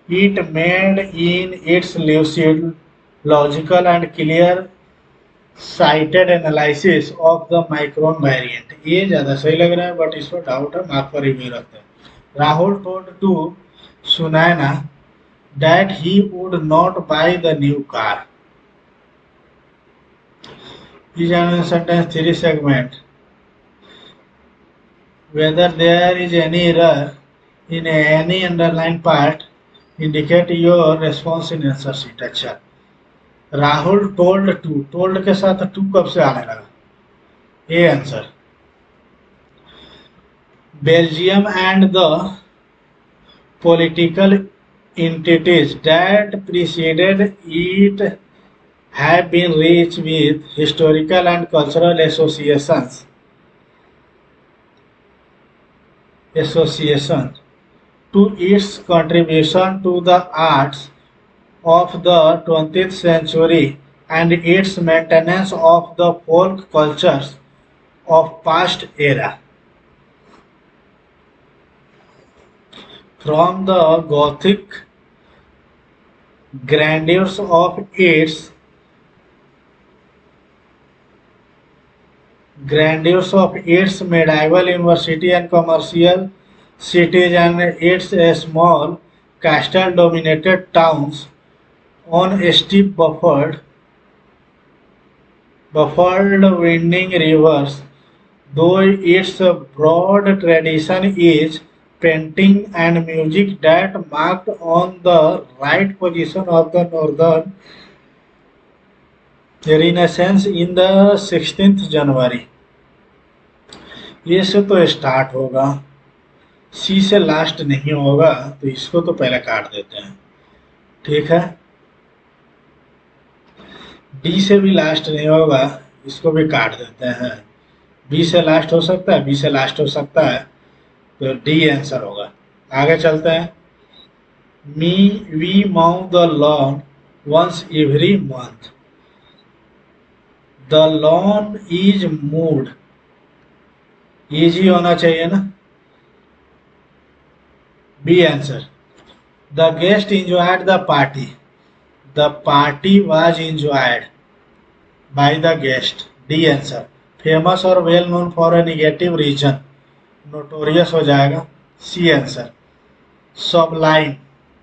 A: it made in its lucid, logical and clear-sighted analysis of the Micron variant. ये ज़्यादा सही लग रहा है, but इस पर doubt है, mark पर रिव्यू रखते हैं. Rahul told to Sunaina that he would not buy the new car. Is an sentence 3 segment. Whether there is any error in any underlined part, indicate your response in answer sheet. अच्छा, Rahul told to, told के साथ to कब से आने लगा? ये answer. Belgium and the political entities that preceded it have been rich with historical and cultural association to its contribution to the arts of the 20th century and its maintenance of the folk cultures of past era. From the Gothic grandeurs of its medieval university and commercial cities and its small castle-dominated towns on steep buffered winding rivers, though its broad tradition is painting and music that marked on the right position of the northern Renaissance in the 16th January. ये से तो start होगा, सी से last नहीं होगा, तो इसको तो पहले काट देते हैं. ठीक है. डी से भी लास्ट नहीं होगा, इसको भी काट देते हैं. बी से लास्ट हो सकता है, बी से लास्ट हो सकता है, तो डी आंसर होगा. आगे चलते हैं. We mow the lawn once every month. The lawn is mowed. Easy होना चाहिए ना. B answer. The guest enjoyed the party. The party was enjoyed by the guest. D answer. Famous और well known for a negative reason, notorious हो जाएगा. C answer. Sublime.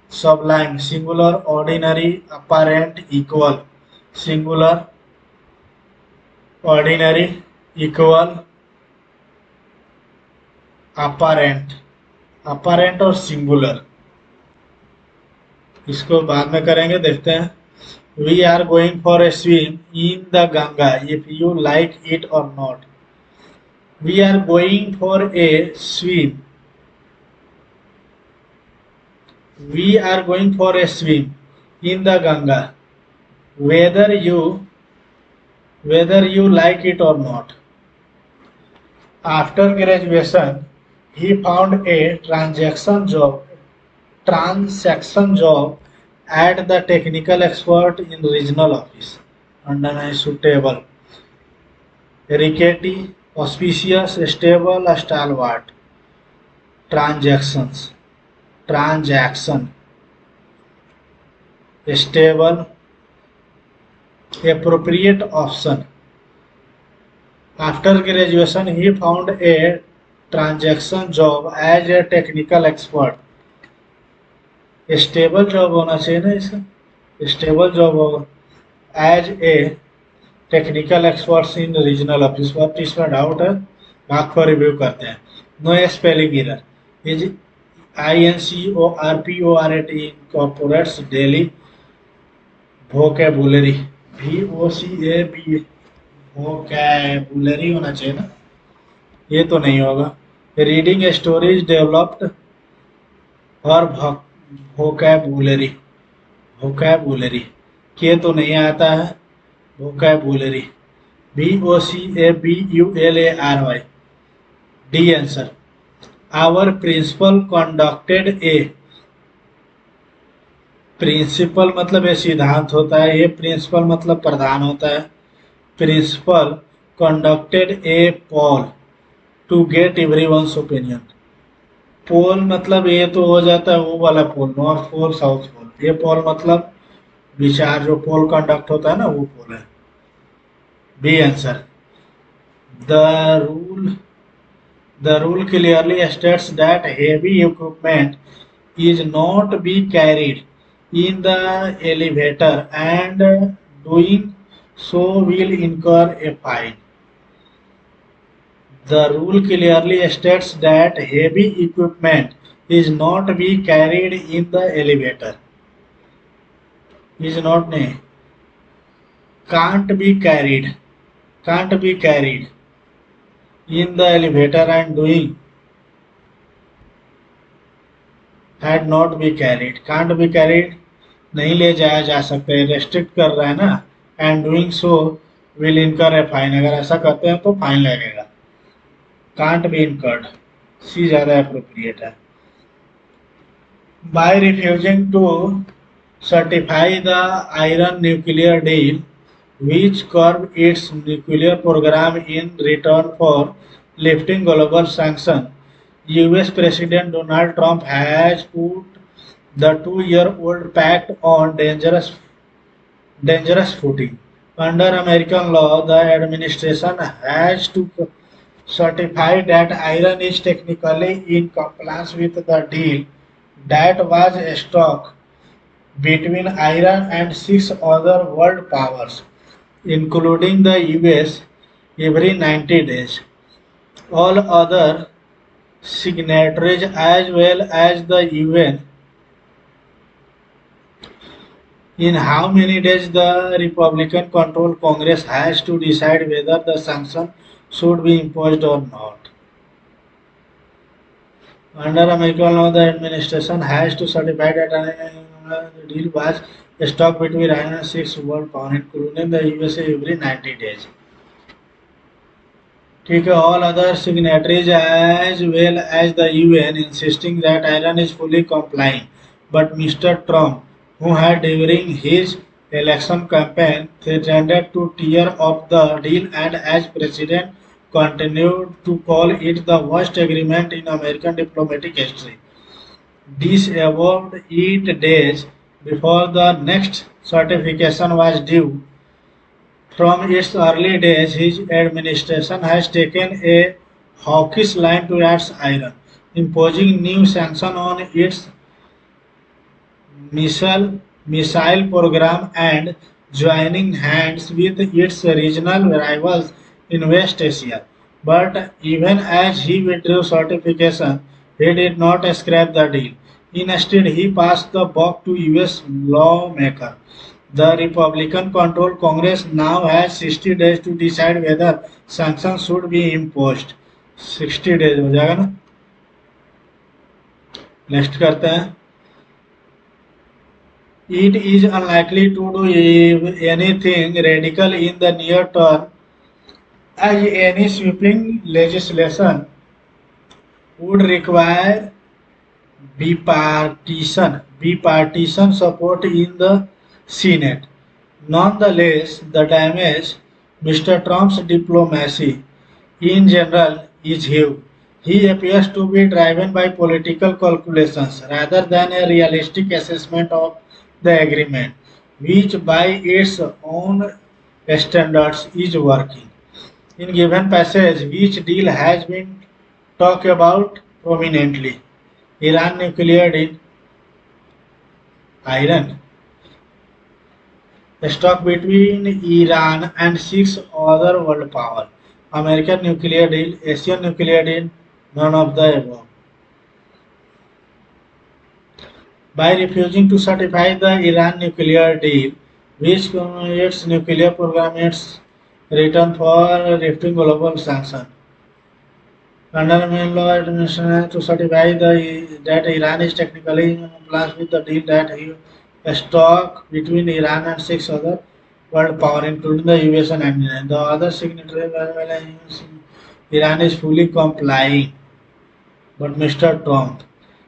A: sublime, singular, ordinary, apparent, equal, singular, ordinary, equal, apparent, apparent और singular, इसको बाद में करेंगे, देखते हैं। We are going for a swim in the Ganga if you like it or not. We are going for a swim. We are going for a swim in the Ganga whether you like it or not. After graduation, he found a transaction job at the technical expert in regional office. Underline suitable, rickety, auspicious, stable, stalwart. Transaction, stable, appropriate option. After graduation, he found a transaction job as a technical expert. Stable job होना चाहिए ना, इसका stable job होगा। As a technical experts in regional office, पर इसमें doubt है, भाग को रिव्यू करते हैं। No spelling error, is INCORPORAT incorporates daily vocabulary, VOCAB vocabulary होना चाहिए ना, ये तो नहीं होगा। रीडिंग स्टोरीज डेवलप्ड और vocabulary, के तो नहीं आता है, vocabulary, VOCABULARY, D answer. Our principal conducted a, principal मतलब ये सिद्धांत होता है, ये प्रिंसिपल मतलब प्रधान होता है। Principal conducted a poll to get everyone's opinion. Poll मतलब ये तो हो जाता है वो वाला पोल, नॉर्थ पोल साउथ पोल। ये पोल मतलब विचार, जो पोल कंडक्ट होता है ना, वो पोल है। B answer. The rule clearly states that heavy equipment is not be carried in the elevator and doing so will incur a fine. The rule clearly states that heavy equipment is not be carried in the elevator. Is not नहीं, can't be carried in the elevator and doing had not be carried. Can't be carried नहीं ले जाया जा सकता है, restrict कर रहा है ना। एंड डूइंग सो विल इनकर ए फाइन, अगर ऐसा करते हैं तो फाइन लगेगा। कांट बी इनकर्ड, सी ज्यादा अप्रोप्रिएट है। By refusing to certify the Iran nuclear deal which curbed its nuclear program in return for lifting global sanctions, US President Donald Trump has put the 2-year-old pact on dangerous footing. Under American law, the administration has to certify that Iran is technically in compliance with the deal that was struck between Iran and 6 other world powers, including the US, every 90 days. All other signatories as well as the UN. In how many days the Republican controlled Congress has to decide whether the sanction should be imposed or not. Under American law, the administration has to certify that the deal was struck between Iran and 6 world powers, including the USA, every 90 days. ठीक है, all other signatories as well as the UN insisting that Iran is fully complying, but Mr. Trump, who had during his election campaign threatened to tear up the deal and as president continued to call it the worst agreement in American diplomatic history. This evolved 8 days before the next certification was due. From its early days, his administration has taken a hawkish line towards Iran, imposing new sanctions on its missile program and joining hands with its regional rivals in West Asia. But even as he withdrew certification, he did not scrap the deal. Instead, he passed the buck to US lawmaker. The Republican controlled Congress now has 60 days to decide whether sanctions should be imposed. 60 days हो जाएगा ना. Next करते हैं. It is unlikely to do anything radical in the near term, as any sweeping legislation would require bipartisan support in the Senate. Nonetheless, the damage Mr. Trump's diplomacy in general is huge. He appears to be driven by political calculations rather than a realistic assessment of the agreement, which by its own standards is working. In given passage, which deal has been talked about prominently? Iran nuclear deal, Iran. A stock between Iran and six other world powers. American nuclear deal, Asian nuclear deal, none of the above. By refusing to certify the Iran nuclear deal, which its nuclear program its return for lifting global sanctions. Under main law, administration has to certify that Iran is technically in compliance with the deal that he struck between Iran and six other world powers, including the US and England. The other signatories, Iran is fully complying. But Mr. Trump,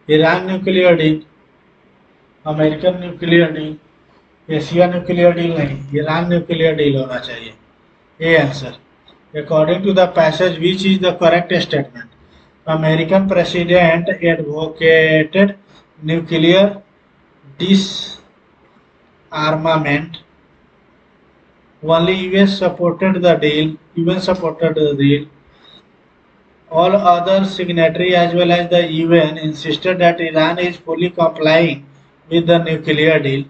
A: Iran nuclear deal, American nuclear deal, Asia nuclear deal नहीं, Iran nuclear deal होना चाहिए. A answer. According to the passage, which is the correct statement? American president advocated nuclear disarmament. Only US supported the deal. UN supported the deal. All other signatories as well as the UN insisted that Iran is fully complying with the nuclear deal.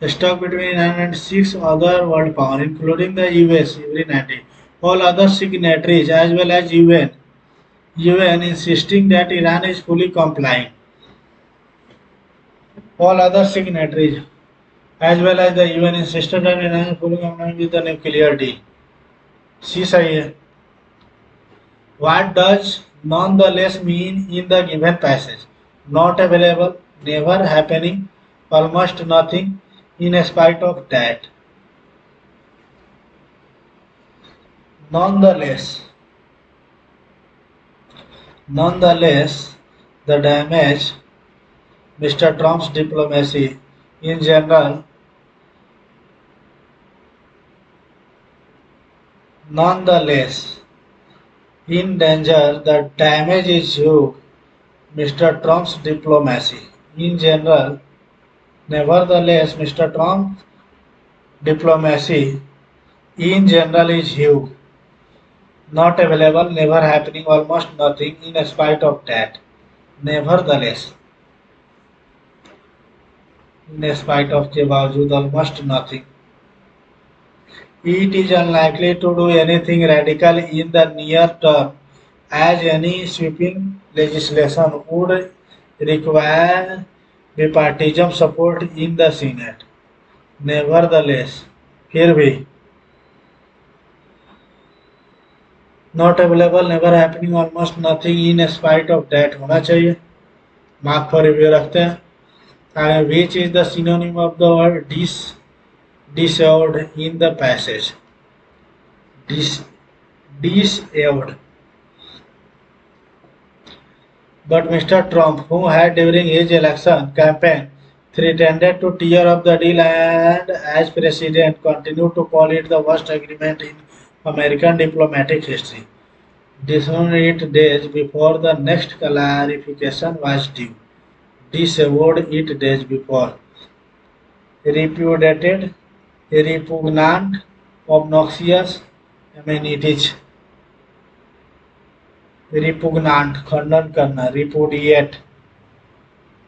A: Stock between Iran and six other world powers, including the US, every 90. All other signatories as well as UN insisting that Iran is fully complying. All other signatories as well as the UN insisted that Iran is fully complying with the nuclear deal. C सही है. What does nonetheless mean in the given passage? Not available, never happening, almost nothing, in spite of that. Nonetheless, the damage Mr. Trump's diplomacy in general, nonetheless, in danger, the damage is huge. Mr. Trump's diplomacy in general, nevertheless, Mr. Trump's diplomacy in general is huge. Not available, never happening, almost nothing, in spite of that. Nevertheless, in spite of के बावजूद, almost nothing. It is unlikely to do anything radical in the near term, as any sweeping legislation would require bipartisan support in the Senate. Nevertheless, फिर भी, not available, never happening, almost nothing, in spite of that होना चाहिए. Mark for review रखते हैं. Which is the synonym of the word disavowed in the passage? Disavowed. But Mr. Trump, who had during his election campaign threatened to tear up the deal and as president continued to call it the worst agreement in American diplomatic history, disowned it days before the next clarification was due. Disavowed it days before. Repudiated, repugnant, obnoxious, amenities. Repugnant, खंडन करना, repudiate.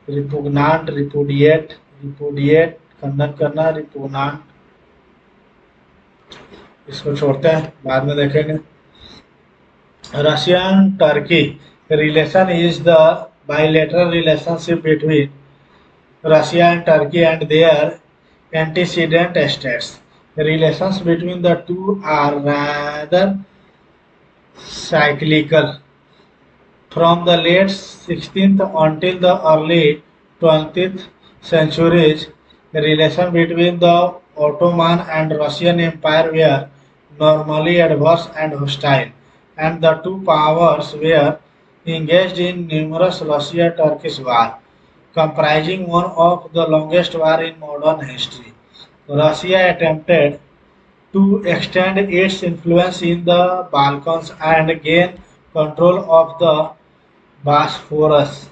A: रिपुग्नांट, रिपुडिएट, रिपुडिएट खंडन करना, रिपुग्नांट इसको छोड़ते हैं, बाद में देखेंगे। Russian Turkey relation is the bilateral relationship between Russia and Turkey and their antecedent states. Relations between the two are rather cyclical. From the late 16th until the early 20th centuries, relations between the Ottoman and Russian Empire were normally adverse and hostile, and the two powers were engaged in numerous Russia-Turkish wars, comprising one of the longest wars in modern history. Russia attempted to extend its influence in the Balkans and gain control of the Bosphorus,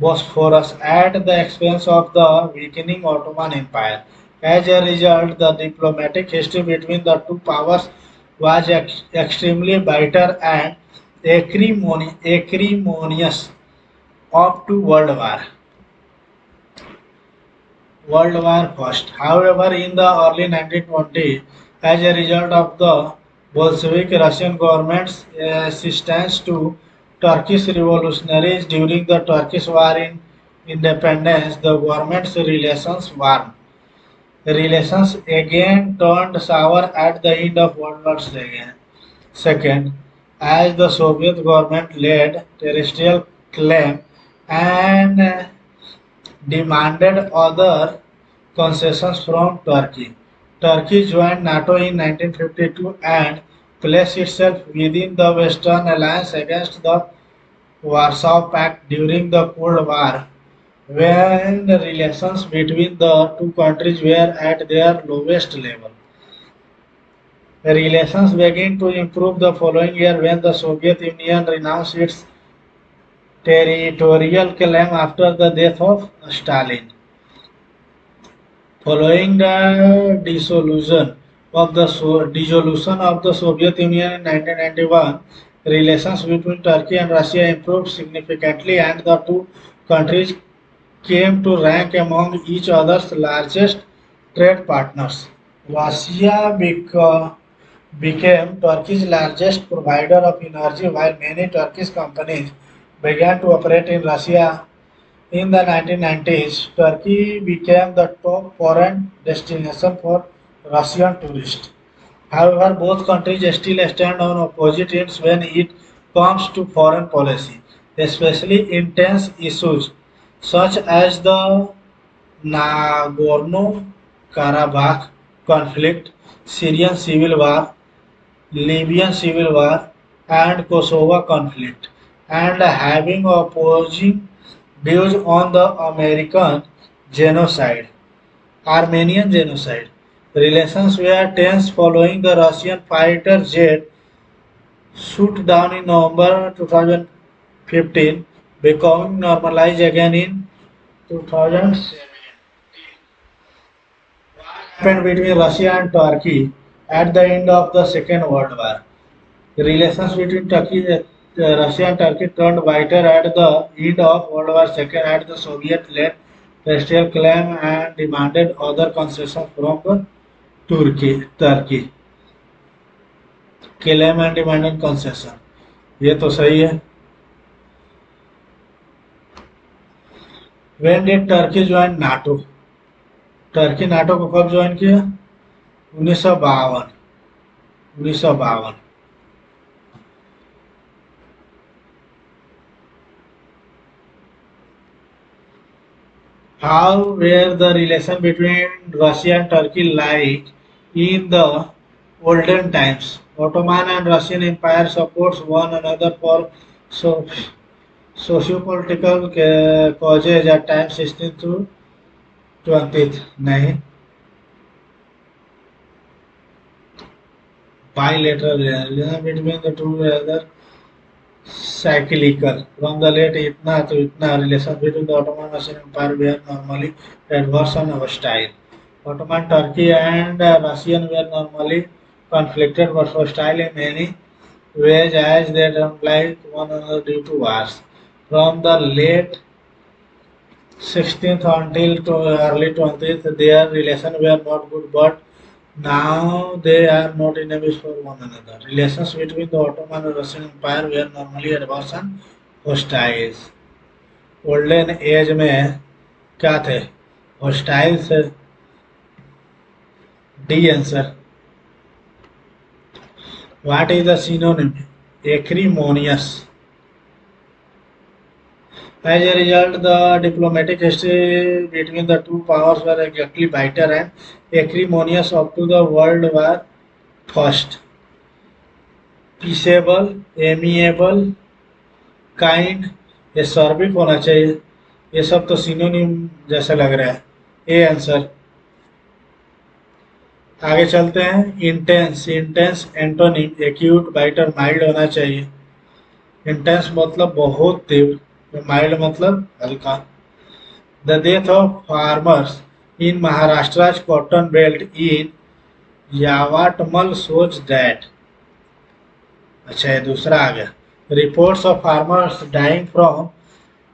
A: Bosphorus at the expense of the weakening Ottoman Empire. As a result, the diplomatic history between the two powers was extremely bitter and acrimonious up to World War First. However, in the early 1920s, as a result of the Bolshevik Russian government's assistance to Turkish revolutionaries during the Turkish War in Independence, the government's relations warmed. The relations again turned sour at the end of World War II, as the Soviet government led terrestrial claim and demanded other concessions from Turkey. Turkey joined NATO in 1952 and placed itself within the Western Alliance against the Warsaw Pact during the Cold War, when the relations between the two countries were at their lowest level. The relations began to improve the following year when the Soviet Union renounced its territorial claim after the death of Stalin. Following the dissolution of the Soviet Union in 1991, relations between Turkey and Russia improved significantly, and the two countries came to rank among each other's largest trade partners. Russia became Turkey's largest provider of energy, while many Turkish companies began to operate in Russia. In the 1990s, Turkey became the top foreign destination for Russian tourists. However, both countries still stand on opposite ends when it comes to foreign policy, especially in tense issues such as the Nagorno-Karabakh conflict, Syrian civil war, Libyan civil war, and Kosovo conflict, and having opposing views on the Armenian genocide. Relations were tense following the Russian fighter jet shoot down in November 2015, becoming normalized again in 2017. Happened between Russia and Turkey at the end of the Second World War. The relations between Russia and Turkey turned bitter at the end of World War II as the Soviet-led terrestrial claim and demanded other concessions from the Turkey. Claim and demanded concession. ये तो सही है. When did Turkey join NATO? Turkey NATO को कब join किया? 1952. How were the relations between Russia and Turkey like in the olden times? Ottoman and Russian Empire supports one another for socio-political causes at times 16th to 20th. नहीं. Bilateral relations between the two rather cyclical. From the late इतना to इतना relations between the Ottoman and Russian Empire were normally adverse and hostile. Ottoman Turkey and Russian were normally conflicted but hostile in many ways as they don't like one another due to wars. From the late 16th until to early 20th, their relation were not good, but now they are not enemies for one another. Relations between the Ottoman and Russian Empire were normally adverse and hostile. Olden age में क्या थे? Hostile से D answer. What is the synonym? Acrimonious. As a result, the diplomatic history between the two powers were exactly bitter and acrimonious up to the World War First. Peaceable, amiable, kind, ये सर्विक होना चाहिए. ये सब तो synonym जैसा लग रहा है. A answer. आगे चलते हैं. Intense. Intense antonym acute, bitter, mild होना चाहिए. इंटेंस मतलब बहुत तीव्र, माइल्ड मतलब हल्का. The death of farmers in Maharashtra cotton belt in Yavatmal such that. अच्छा, ये दूसरा आ गया. Reports of farmers dying from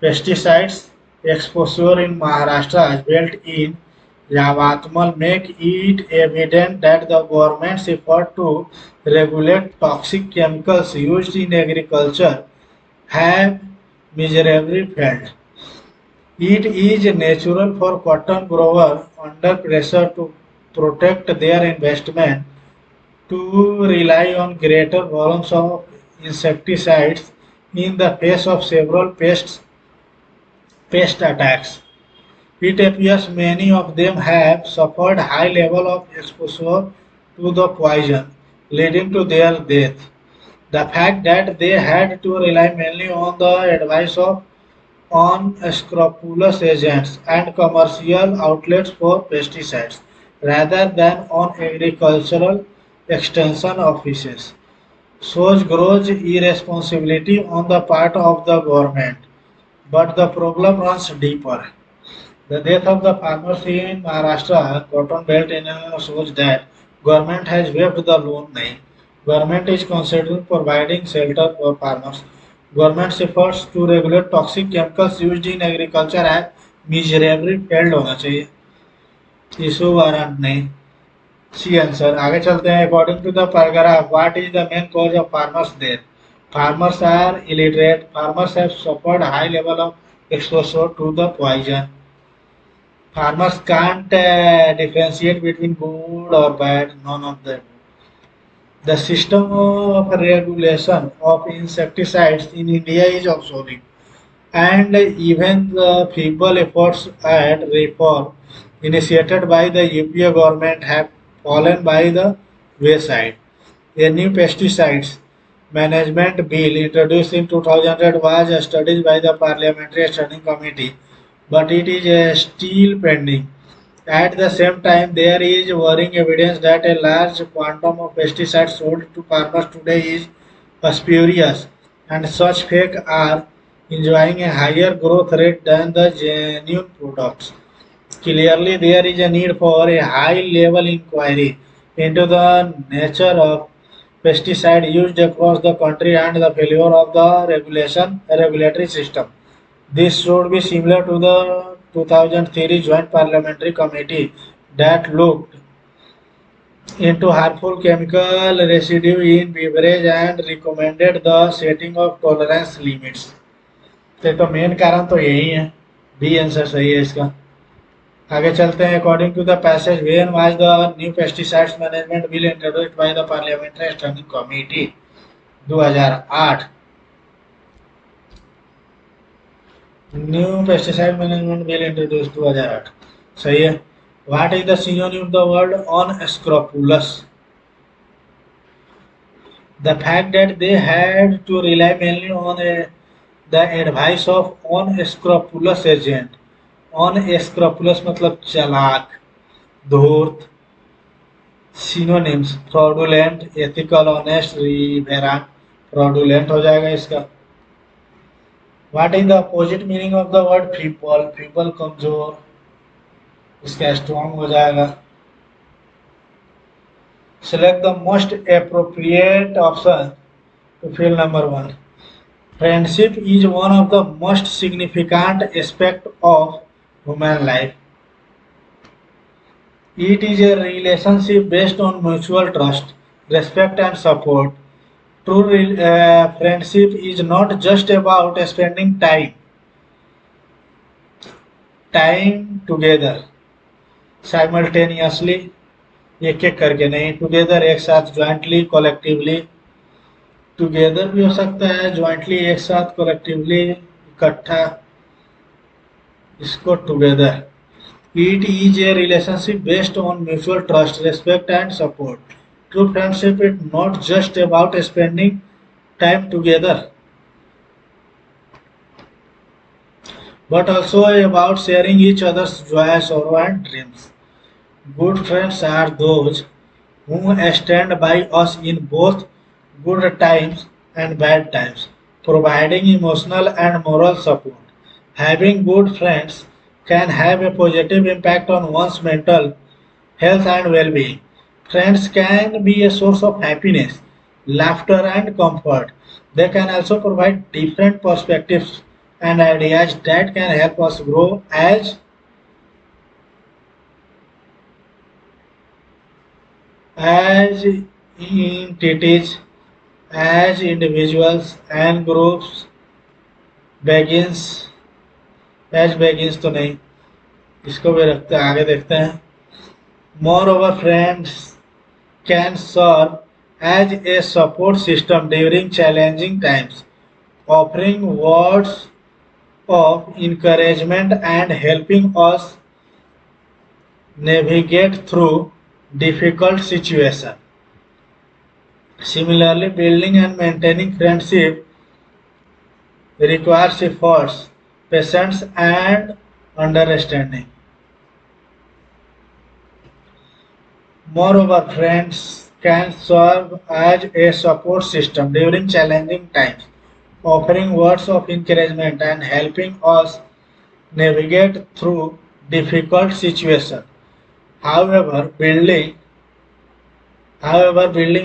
A: pesticides exposure in Maharashtra's belt in Yavatmal make it evident that the government's effort to regulate toxic chemicals used in agriculture have miserably failed. It is natural for cotton growers under pressure to protect their investment to rely on greater volumes of insecticides in the face of several pest attacks. It appears many of them have suffered high level of exposure to the poison, leading to their death. The fact that they had to rely mainly on the advice of unscrupulous agents and commercial outlets for pesticides rather than on agricultural extension offices shows gross irresponsibility on the part of the government. But the problem runs deeper. The death of the farmers in Maharashtra cotton belt in shows that government has waived the loan. नहीं. Government is considering providing shelter for farmers. Government's efforts to regulate toxic chemicals used in agriculture have miserably failed होना चाहिए. Issue warrant नहीं. C answer. आगे चलते हैं. According to the paragraph, what is the main cause of farmers death? Farmers are illiterate. Farmers have suffered high level of exposure to the poison. Farmers can't differentiate between good or bad, none of them. The system of regulation of insecticides in India is obsolete, and even the feeble efforts at reform initiated by the UPA government have fallen by the wayside. A new pesticides management bill introduced in 2000 was studied by the Parliamentary Standing Committee, but it is still pending. At the same time, there is worrying evidence that a large quantum of pesticides sold to farmers today is spurious, and such fake are enjoying a higher growth rate than the genuine products. Clearly, there is a need for a high-level inquiry into the nature of pesticide used across the country and the failure of the regulatory system. This should be similar to the 2003 Joint Parliamentary Committee that looked into harmful chemical residue in beverage and recommended the setting of tolerance limits. तो main कारण तो यही है. B answer सही है इसका. आगे चलते हैं. According to the passage, when was the new pesticides management bill introduced by the parliamentary standing committee? 2008. New pesticide management bill introduced 2008. सही है. What is the synonym of the word unscrupulous? The fact that they had to rely mainly on the advice of unscrupulous agent. Unscrupulous मतलब चालाक, धूर्त. Synonyms: fraudulent, ethical, honest, reverent. fraudulent हो जाएगा इसका. What is the opposite meaning of the word feeble? feeble कमजोर, इसका strong हो जाएगा. Select the most appropriate option to fill number 1. Friendship is one of the most significant aspects of human life. It is a relationship based on mutual trust, respect, and support. True friendship is not just about spending time together simultaneously, एक एक करके नहीं, together एक साथ, jointly, collectively, together भी हो सकता है, ज्वाइंटली एक साथ, कोलेक्टिवली इकट्ठा, इसको together. It is a relationship based on mutual trust, respect, and support. True friendship is not just about spending time together, but also about sharing each other's joy, sorrow, and dreams. Good friends are those who stand by us in both good times and bad times, providing emotional and moral support. Having good friends can have a positive impact on one's mental health and well-being. Friends can be a source of happiness, laughter, and comfort. They can also provide different perspectives and ideas that can help us grow as entities, as individuals and groups. begins as begins तो नहीं, इसको भी रखते हैं, आगे देखते हैं. Moreover, friends can serve as a support system during challenging times, offering words of encouragement and helping us navigate through difficult situations. Similarly, building and maintaining friendship requires efforts, patience, and understanding. Moreover, friends can serve as a support system during challenging times, offering words of encouragement and helping us navigate through difficult situations. However, building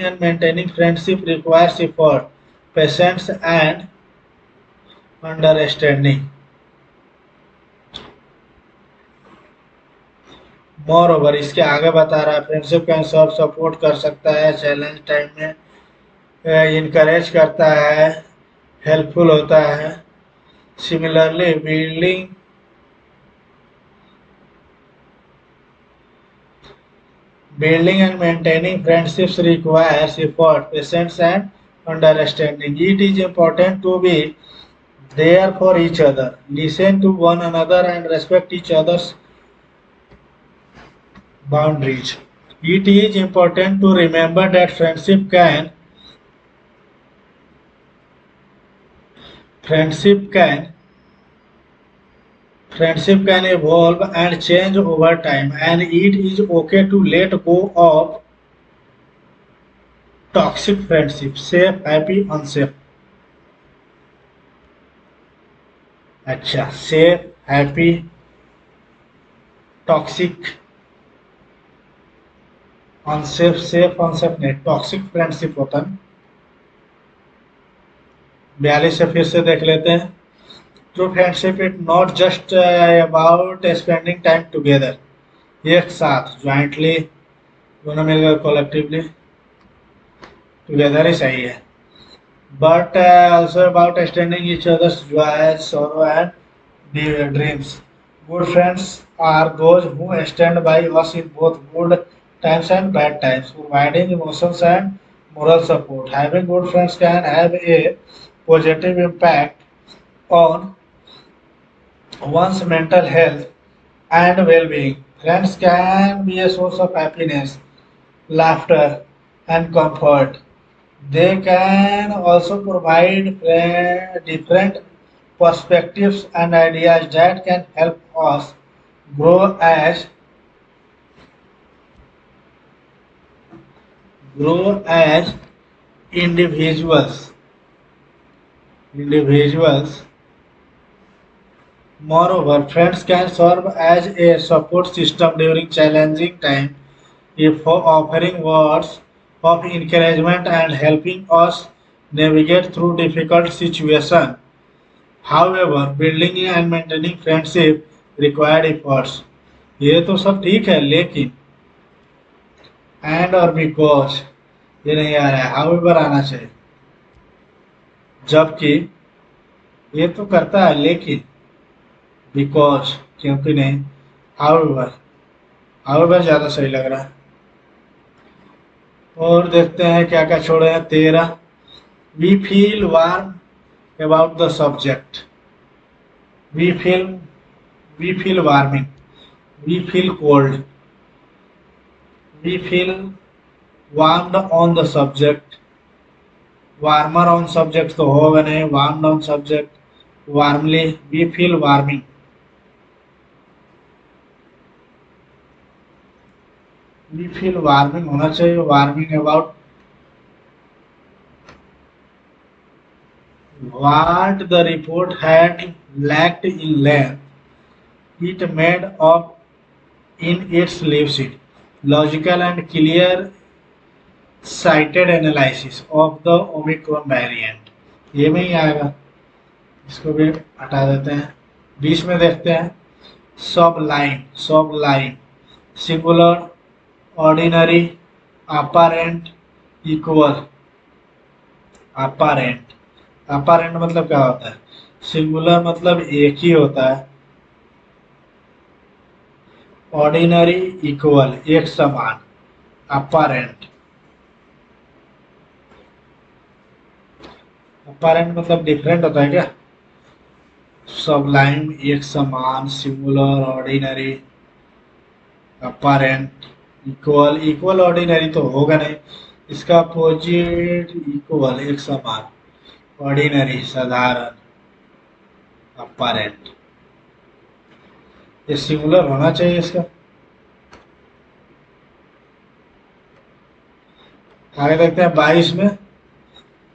A: and maintaining friendship requires effort, patience, and understanding. Moreover इसके आगे बता रहा है, friendship can serve, support कर सकता है challenge time में, encourage करता है, हेल्पफुल होता है. Similarly building and maintaining friendships requires effort, patience, and understanding. It is important to be there for each other, listen to one another, and respect each other's boundaries. It is important to remember that friendship can evolve and change over time, and it is okay to let go of toxic friendship, safe, happy, unsafe. अच्छा, safe, happy, toxic, unsafe, safe, unsafe नहीं, toxic friendship होता है. 42 से फिर से देख लेते हैं. True friendship is not just about spending time together, एक साथ, jointly, दोनों मिलकर, collectively, together ही सही है, but also about extending each other's joy, sorrow, and dreams. Good friends are those who stand by us in both good times and bad times, providing emotions and moral support. Having good friends can have a positive impact on one's mental health and well-being. Friends can be a source of happiness, laughter, and comfort. They can also provide different perspectives and ideas that can help us grow as individuals. Moreover, friends can serve as a support system during challenging times, if offering words of encouragement and helping us navigate through difficult situations. However, building and maintaining friendship required efforts, ये तो सब ठीक है, लेकिन and और because ये नहीं आ रहा है, हाउएवर आना चाहिए। जबकि ये तो करता है लेकिन, बिकॉज क्योंकि नहीं, हाउएवर, हाउएवर ज्यादा सही लग रहा है। और देखते हैं क्या क्या छोड़े हैं। 13, we feel warm about the subject, we feel, we feel warming, we feel cold, we feel warmed on the subject, warmer on subject तो होगा नहीं, warmed on subject, warmly, we feel warming, we feel warming होना चाहिए, warming about what the report had lacked in length it made up in its leaf sheet, logical and clear cited analysis of the Omicron variant। ये में ही आएगा, इसको भी हटा देते हैं। 20 में देखते हैं, सब लाइन, सब line, singular, ordinary, apparent, equal, apparent, apparent मतलब क्या होता है, सिंगुलर मतलब एक ही होता है, ऑर्डिनरी इक्वल एक समान, अपारेंट, अपारेंट मतलब डिफरेंट होता है क्या, सबलाइन एक समान, singular, ordinary, apparent, equal, equal ordinary तो होगा नहीं, इसका अपोजिट इक्वल एक समान, ऑर्डिनरी साधारण, अपारेंट, ये सिंगुलर होना चाहिए इसका। आगे देखते हैं 22 में,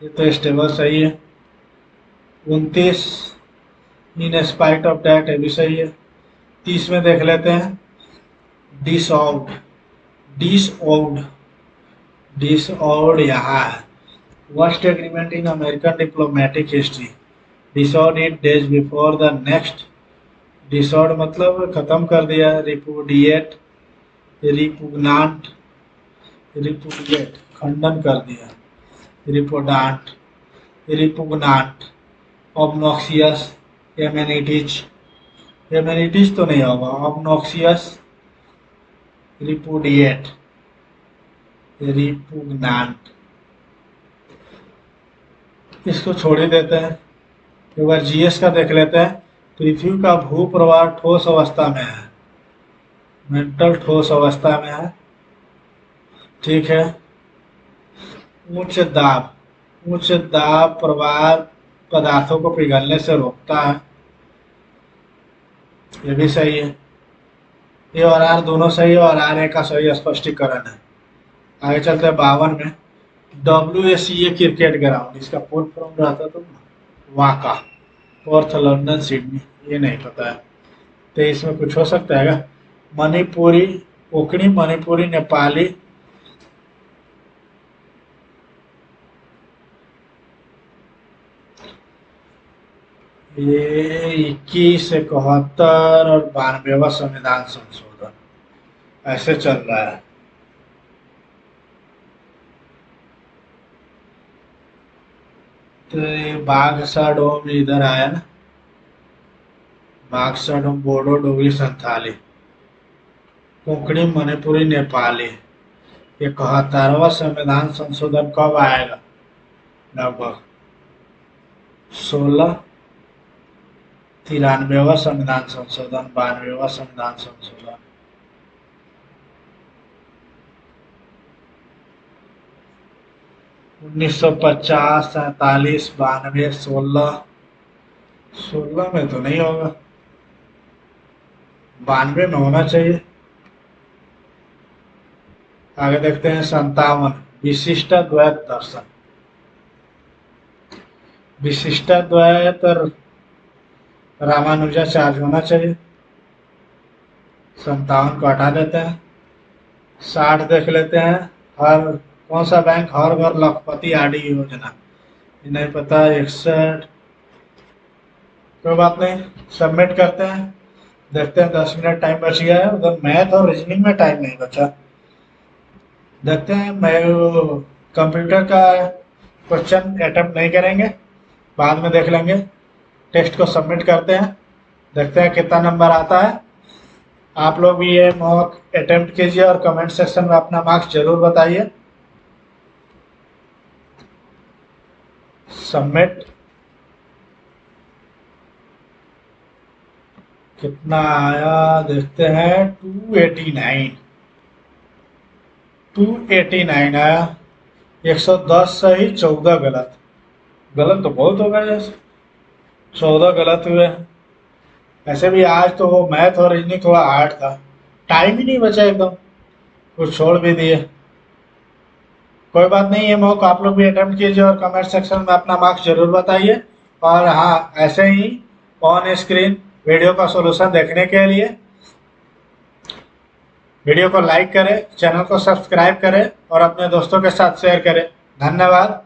A: ये तो स्टेबल सही है। 29, इन स्पाइट ऑफ डैट, ये भी सही है। 30 में देख लेते हैं, डिसऑर्ड, डिसऑर्ड, डिसऑर्ड यहाँ है, worst agreement in American diplomatic history, discord it days before the next, discord मतलब खत्म कर दिया, रिपुडिएट, रिपुगनांट, रिपुडिएट खंडन कर दिया, रिपोडांट, रिपुगनांट, ऑब्नॉक्सियस, एमेनिटीज, एमेनिटीज तो नहीं होगा, ऑब्नॉक्सियस, रिपुडिएट, रिपुगनांट, इसको छोड़ ही देते हैं। एक बार जीएस का देख लेते हैं। पृथ्वी का भूप्रवाह ठोस अवस्था में है, मेंटल ठोस अवस्था में है, ठीक है। उच्च दाब, उच्च दाब प्रवाह पदार्थों को पिघलने से रोकता है, ये भी सही है। ए और आर दोनों सही है, और आर ए का सही स्पष्टीकरण है। आगे चलते हैं 52 में, WSCA क्रिकेट ग्राउंड, इसका फुल फॉर्म रहता तो वाका, पर्थ, लंदन, सिडनी, ये नहीं पता है। 23 में कुछ हो सकता है क्या, मणिपुरी, कोंकणी, मणिपुरी, नेपाली, ये 21, 71 और 92वां संविधान संशोधन ऐसे चल रहा है। तो ये बागसा डोम इधर आया ना, बागसा डोम, बोडो, डोगरी, संथाली, कोंकणी, मणिपुरी, नेपाली। 71वां संविधान संशोधन कब आएगा, लगभग 16, 93वां संविधान संशोधन, 92वां संविधान संशोधन, 1950, 47, 92, 16, 16 में तो नहीं होगा, 92 में होना चाहिए। आगे देखते हैं 57, विशिष्टाद्वैत दर्शन, विशिष्टाद्वैत रामानुजाचार्य होना चाहिए, 57 को हटा देते हैं। 60 देख लेते हैं, हर कौन सा बैंक, हर घर लखपति आरडी योजना, ये नहीं पता। 61, कोई बात नहीं, सबमिट करते हैं। देखते हैं 10 मिनट टाइम बच गया है, उधर मैथ और रीजनिंग में टाइम नहीं बचा। देखते हैं, मैं कंप्यूटर का क्वेश्चन अटेम्प्ट नहीं करेंगे, बाद में देख लेंगे। टेस्ट को सबमिट करते हैं, देखते हैं कितना नंबर आता है। आप लोग भी ये मॉक अटेम्प्ट कीजिए और कमेंट सेक्शन में अपना मार्क्स जरूर बताइए। सबमिट। कितना आया देखते हैं, 289। 289 आया। 110 सही, 14 गलत। गलत तो बहुत हो गए, 14 गलत हुए। ऐसे भी आज तो वो मैथ और रीजनिंग थोड़ा हार्ड था, टाइम ही नहीं बचा एकदम, कुछ छोड़ भी दिए। कोई बात नहीं, ये मौक आप लोग भी अटेम्प्ट कीजिए और कमेंट सेक्शन में अपना मार्क्स जरूर बताइए। और हाँ, ऐसे ही ऑन स्क्रीन वीडियो का सॉल्यूशन देखने के लिए वीडियो को लाइक करें, चैनल को सब्सक्राइब करें और अपने दोस्तों के साथ शेयर करें। धन्यवाद।